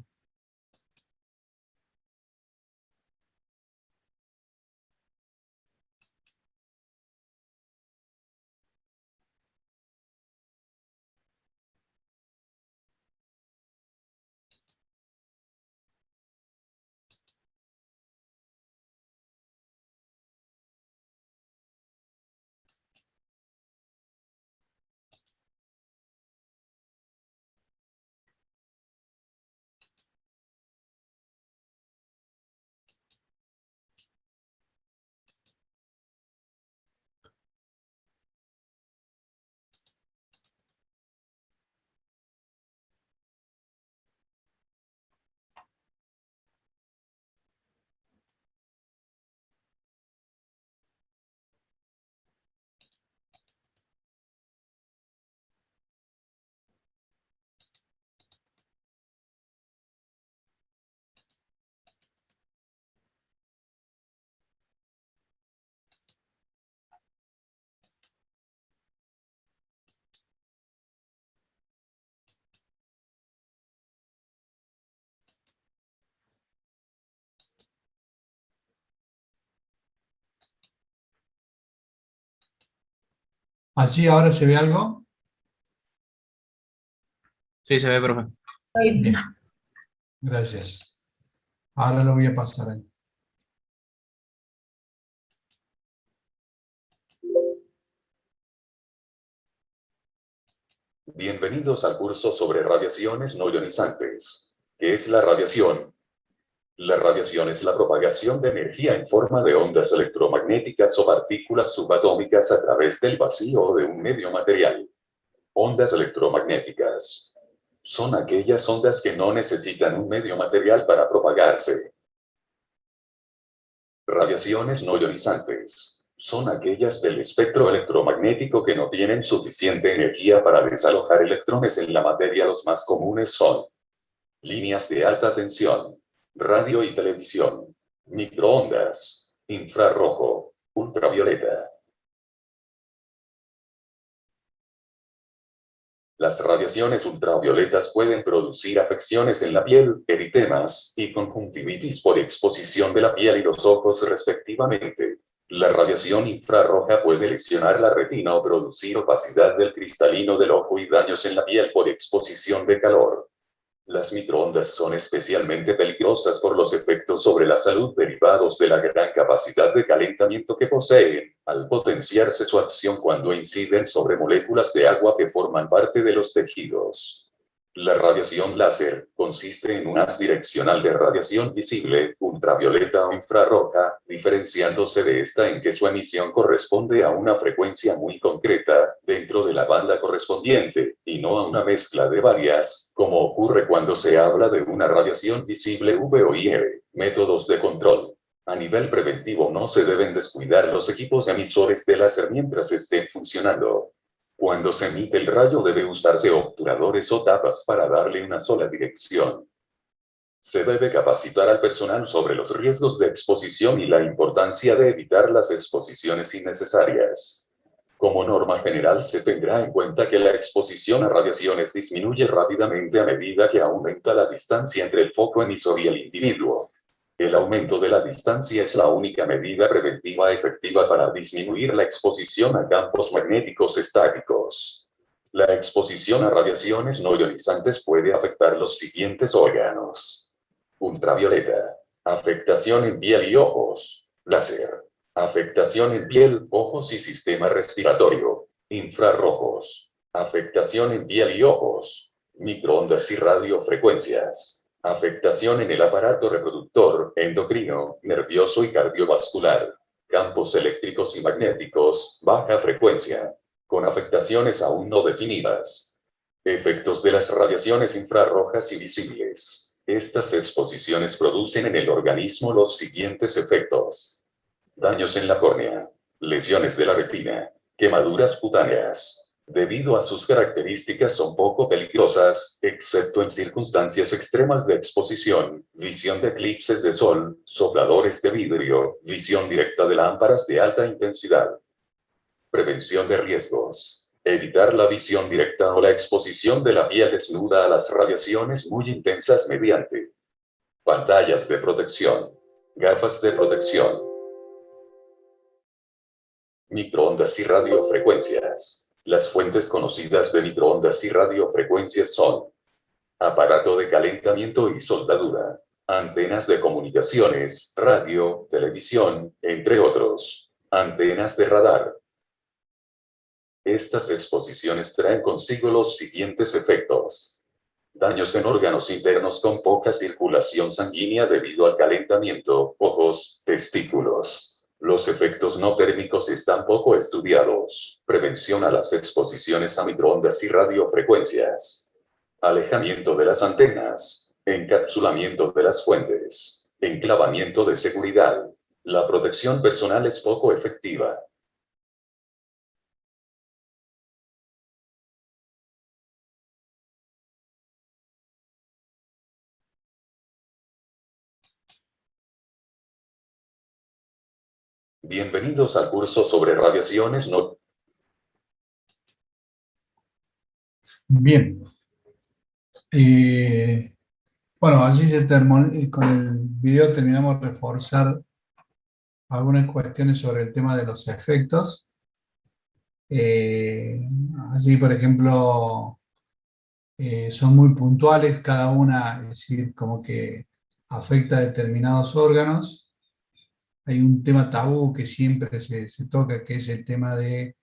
¿Allí ahora se ve algo? Sí, se ve, profe. Bien, gracias. Ahora lo voy a pasar ahí. Bienvenidos al curso sobre radiaciones no ionizantes. ¿Qué es la radiación? La radiación es la propagación de energía en forma de ondas electromagnéticas o partículas subatómicas a través del vacío de un medio material. Ondas electromagnéticas. Son aquellas ondas que no necesitan un medio material para propagarse. Radiaciones no ionizantes. Son aquellas del espectro electromagnético que no tienen suficiente energía para desalojar electrones en la materia. Los más comunes son líneas de alta tensión, radio y televisión, microondas, infrarrojo, ultravioleta. Las radiaciones ultravioletas pueden producir afecciones en la piel, eritemas y conjuntivitis por exposición de la piel y los ojos respectivamente. La radiación infrarroja puede lesionar la retina o producir opacidad del cristalino del ojo y daños en la piel por exposición de calor. Las microondas son especialmente peligrosas por los efectos sobre la salud derivados de la gran capacidad de calentamiento que poseen, al potenciarse su acción cuando inciden sobre moléculas de agua que forman parte de los tejidos. La radiación láser consiste en un haz direccional de radiación visible, ultravioleta o infrarroja, diferenciándose de esta en que su emisión corresponde a una frecuencia muy concreta, dentro de la banda correspondiente, y no a una mezcla de varias, como ocurre cuando se habla de una radiación visible UV o IR. Métodos de control. A nivel preventivo no se deben descuidar los equipos emisores de láser mientras estén funcionando. Cuando se emite el rayo debe usarse obturadores o tapas para darle una sola dirección. Se debe capacitar al personal sobre los riesgos de exposición y la importancia de evitar las exposiciones innecesarias. Como norma general se tendrá en cuenta que la exposición a radiaciones disminuye rápidamente a medida que aumenta la distancia entre el foco emisor y el individuo. El aumento de la distancia es la única medida preventiva efectiva para disminuir la exposición a campos magnéticos estáticos. La exposición a radiaciones no ionizantes puede afectar los siguientes órganos. Ultravioleta. Afectación en piel y ojos. Láser. Afectación en piel, ojos y sistema respiratorio. Infrarrojos. Afectación en piel y ojos. Microondas y radiofrecuencias. Afectación en el aparato reproductor, endocrino, nervioso y cardiovascular. Campos eléctricos y magnéticos, baja frecuencia. Con afectaciones aún no definidas. Efectos de las radiaciones infrarrojas y visibles. Estas exposiciones producen en el organismo los siguientes efectos. Daños en la córnea. Lesiones de la retina. Quemaduras cutáneas. Debido a sus características son poco peligrosas, excepto en circunstancias extremas de exposición, visión de eclipses de sol, sopladores de vidrio, visión directa de lámparas de alta intensidad. Prevención de riesgos. Evitar la visión directa o la exposición de la piel desnuda a las radiaciones muy intensas mediante pantallas de protección, gafas de protección, microondas y radiofrecuencias. Las fuentes conocidas de microondas y radiofrecuencias son aparato de calentamiento y soldadura, antenas de comunicaciones, radio, televisión, entre otros, antenas de radar. Estas exposiciones traen consigo los siguientes efectos. Daños en órganos internos con poca circulación sanguínea debido al calentamiento, ojos, testículos. Los efectos no térmicos están poco estudiados. Prevención a las exposiciones a microondas y radiofrecuencias. Alejamiento de las antenas. Encapsulamiento de las fuentes. Enclavamiento de seguridad. La protección personal es poco efectiva. Bienvenidos al curso sobre radiaciones no. Bien. Bueno, así con el video terminamos de reforzar algunas cuestiones sobre el tema de los efectos. Así, por ejemplo, son muy puntuales cada una, es decir, como que afecta a determinados órganos. Hay un tema tabú que siempre se toca, que es el tema de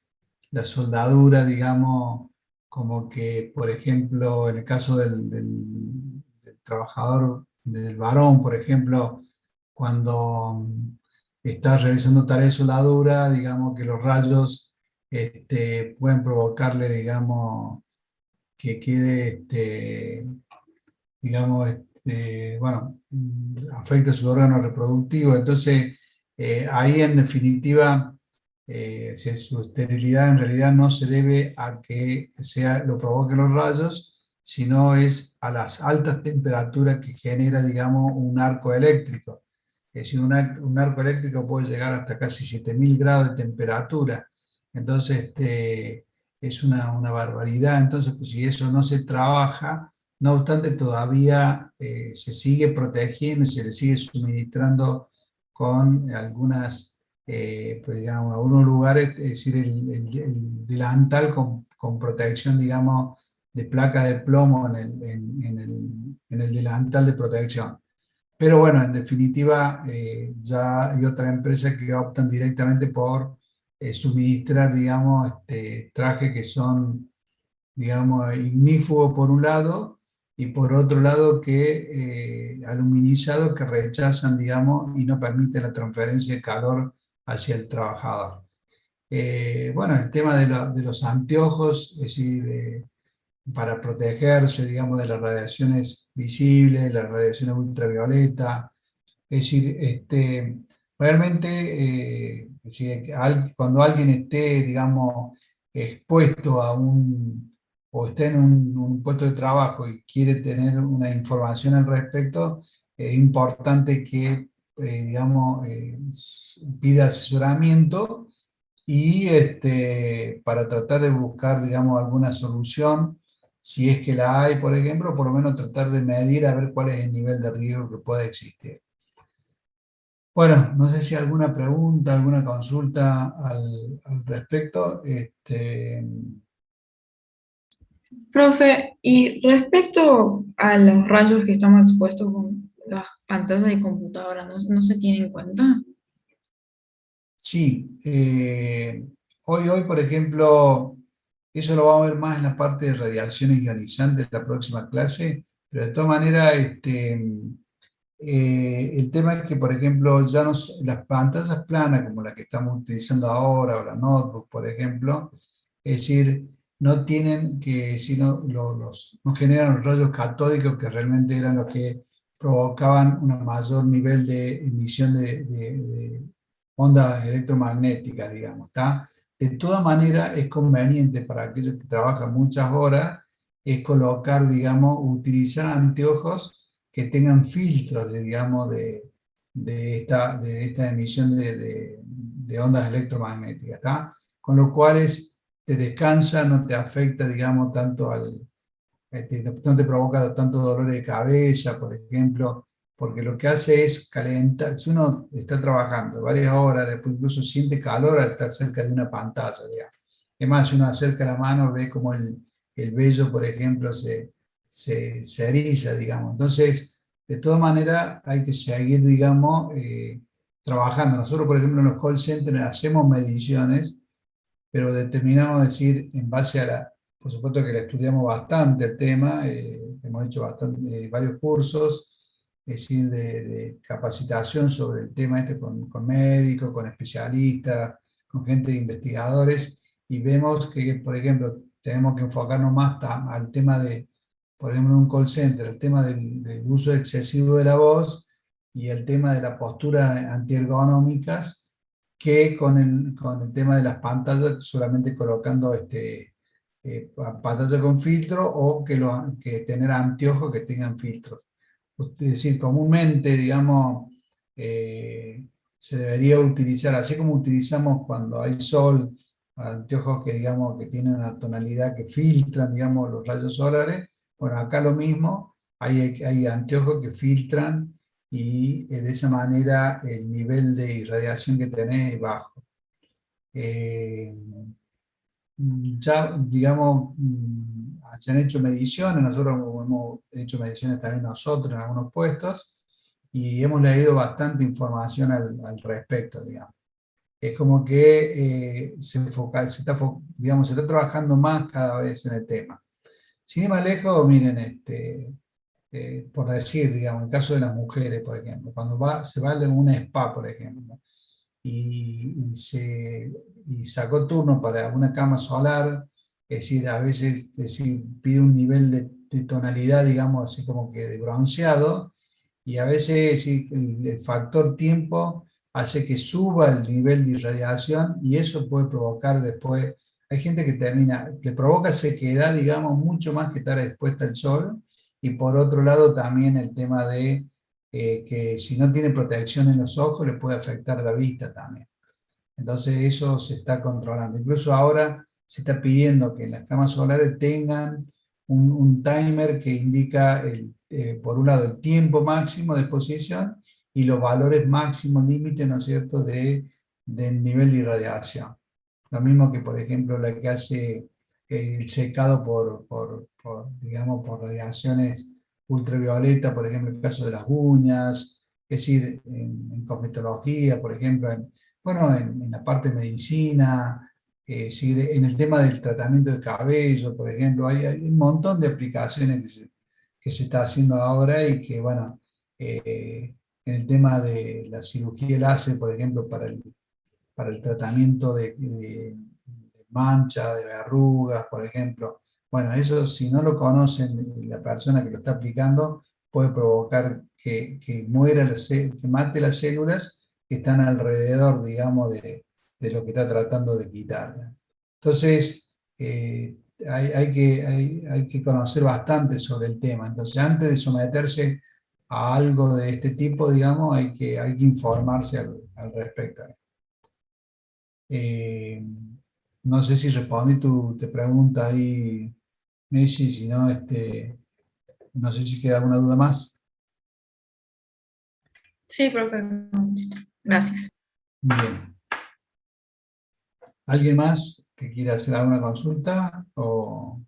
la soldadura, digamos, como que, por ejemplo, en el caso del trabajador, del varón, por ejemplo, cuando está realizando tareas de soldadura, digamos que los rayos pueden provocarle, digamos, que quede, digamos, bueno, afecta su órgano reproductivo. Entonces, ahí en definitiva, si su esterilidad en realidad no se debe a que lo provoquen los rayos, sino es a las altas temperaturas que genera, digamos, un arco eléctrico. Es decir, un arco eléctrico puede llegar hasta casi 7000 grados de temperatura. Entonces, es una barbaridad. Entonces, pues, si eso no se trabaja, no obstante, todavía se sigue protegiendo y se le sigue suministrando con algunas, pues, digamos, algunos lugares, es decir, el delantal con protección, digamos, de placa de plomo en el delantal de protección. Pero bueno, en definitiva, ya hay otras empresas que optan directamente por suministrar, digamos, trajes que son, digamos, ignífugos por un lado, y por otro lado que aluminizados, que rechazan, digamos, y no permiten la transferencia de calor hacia el trabajador. Bueno, el tema de los anteojos, es decir, para protegerse, digamos, de las radiaciones visibles, de las radiaciones ultravioleta. Es decir, realmente, es decir, cuando alguien esté, digamos, expuesto o esté en un puesto de trabajo y quiere tener una información al respecto, es importante que, digamos, pida asesoramiento y para tratar de buscar, digamos, alguna solución, si es que la hay, por ejemplo, por lo menos tratar de medir a ver cuál es el nivel de riesgo que puede existir. Bueno, no sé si alguna pregunta, alguna consulta al respecto. Profe, y respecto a los rayos que estamos expuestos con las pantallas de computadora, ¿no se tiene en cuenta? Sí, hoy, por ejemplo, eso lo vamos a ver más en la parte de radiaciones ionizantes de la próxima clase, pero de todas maneras, el tema es que, por ejemplo, ya las pantallas planas como la que estamos utilizando ahora, o la notebook, por ejemplo, es decir, no tienen que, sino no generan los rayos catódicos que realmente eran los que provocaban un mayor nivel de emisión de ondas electromagnéticas, digamos, ¿está? De todas maneras, es conveniente para aquellos que trabajan muchas horas, es colocar, digamos, utilizar anteojos que tengan filtros, digamos, de esta emisión de ondas electromagnéticas, ¿está? Con lo cual te descansa, no te afecta, digamos, tanto no te provoca tanto dolor de cabeza, por ejemplo, porque lo que hace es calentar. Si uno está trabajando varias horas, después incluso siente calor al estar cerca de una pantalla, digamos. Es más, si uno acerca la mano, ve como el vello, por ejemplo, se eriza, digamos. Entonces, de todas maneras, hay que seguir, digamos, trabajando. Nosotros, por ejemplo, en los call centers hacemos mediciones, pero determinamos decir, en base por supuesto que le estudiamos bastante el tema, hemos hecho varios cursos, es decir, de capacitación sobre el tema con médicos, con especialistas, con gente de investigadores, y vemos que, por ejemplo, tenemos que enfocarnos más al tema por ejemplo, en un call center, el tema del uso excesivo de la voz y el tema de la postura antiergonómicas, que con el tema de las pantallas, solamente colocando pantalla con filtro o que tener anteojos que tengan filtros. Es decir, comúnmente, digamos, se debería utilizar, así como utilizamos cuando hay sol, anteojos que, digamos, que tienen una tonalidad que filtran, digamos, los rayos solares. Bueno, acá lo mismo, hay anteojos que filtran y de esa manera el nivel de irradiación que tenés es bajo. Ya, digamos, se han hecho mediciones, nosotros hemos hecho mediciones también nosotros en algunos puestos y hemos leído bastante información al respecto, digamos. Es como que digamos, se está trabajando más cada vez en el tema. Sin ir más lejos, miren, por decir, digamos, el caso de las mujeres, por ejemplo, cuando se va a una spa, por ejemplo, y sacó turno para una cama solar, es decir, a veces es decir, pide un nivel de tonalidad, digamos, así como que de bronceado, y a veces sí, el factor tiempo hace que suba el nivel de irradiación y eso puede provocar después, hay gente que termina, que provoca sequedad, digamos, mucho más que estar expuesta al sol, y por otro lado también el tema de que si no tiene protección en los ojos le puede afectar la vista también. Entonces eso se está controlando. Incluso ahora se está pidiendo que las camas solares tengan un timer que indica, por un lado, el tiempo máximo de exposición y los valores máximos límites, ¿no es cierto?, del nivel de irradiación. Lo mismo que, por ejemplo, la que hace el secado digamos, por radiaciones ultravioleta, por ejemplo, en el caso de las uñas, es decir, en cosmetología, por ejemplo, bueno, en la parte de medicina, sí, en el tema del tratamiento del cabello, por ejemplo, hay un montón de aplicaciones que se está haciendo ahora y que, bueno, en el tema de la cirugía láser, por ejemplo, para el tratamiento de mancha, de arrugas, por ejemplo, bueno, eso si no lo conocen la persona que lo está aplicando, puede provocar que que mate las células que están alrededor, digamos, de lo que está tratando de quitar. Entonces, hay que conocer bastante sobre el tema. Entonces, antes de someterse a algo de este tipo, digamos, hay que informarse al respecto. Eh, no sé si respondí tu pregunta ahí, Messi, si no, no sé si queda alguna duda más. Sí, profe. Gracias. Bien. ¿Alguien más que quiera hacer alguna consulta? ¿O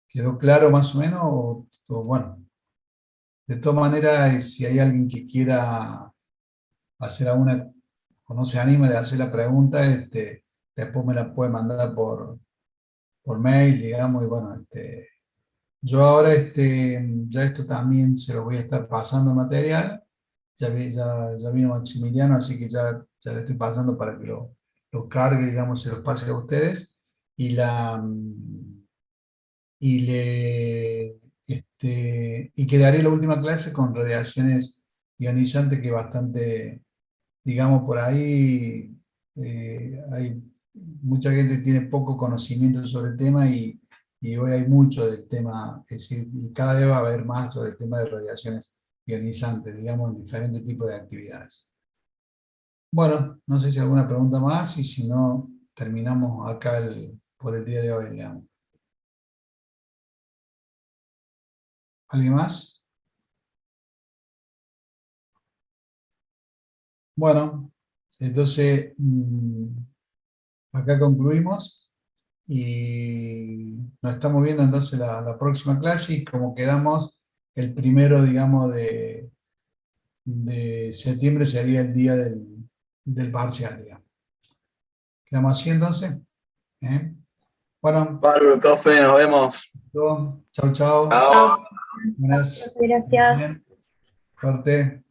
quedó claro más o menos? Bueno, de todas maneras, si hay alguien que quiera hacer alguna, o no se anime de hacer la pregunta, después me la puede mandar por mail, digamos, y bueno, yo ahora ya esto también se lo voy a estar pasando el material, ya vino Maximiliano, así que ya le estoy pasando para que lo cargue, digamos, se los pase a ustedes, y y le y quedaré la última clase con radiaciones ionizantes, que bastante, digamos, por ahí hay mucha gente que tiene poco conocimiento sobre el tema, y hoy hay mucho del tema, es decir, y cada vez va a haber más sobre el tema de radiaciones ionizantes, digamos, en diferentes tipos de actividades. Bueno, no sé si hay alguna pregunta más, y si no, terminamos acá por el día de hoy, digamos. ¿Alguien más? Bueno, entonces acá concluimos. Y nos estamos viendo entonces la próxima clase, y como quedamos, el primero, digamos, de septiembre sería el día del parcial, digamos. ¿Quedamos así entonces? ¿Eh? Bueno, Bárbaro, profe, nos vemos. chao, chao. Chao. Buenas. Gracias. Bien. Corte.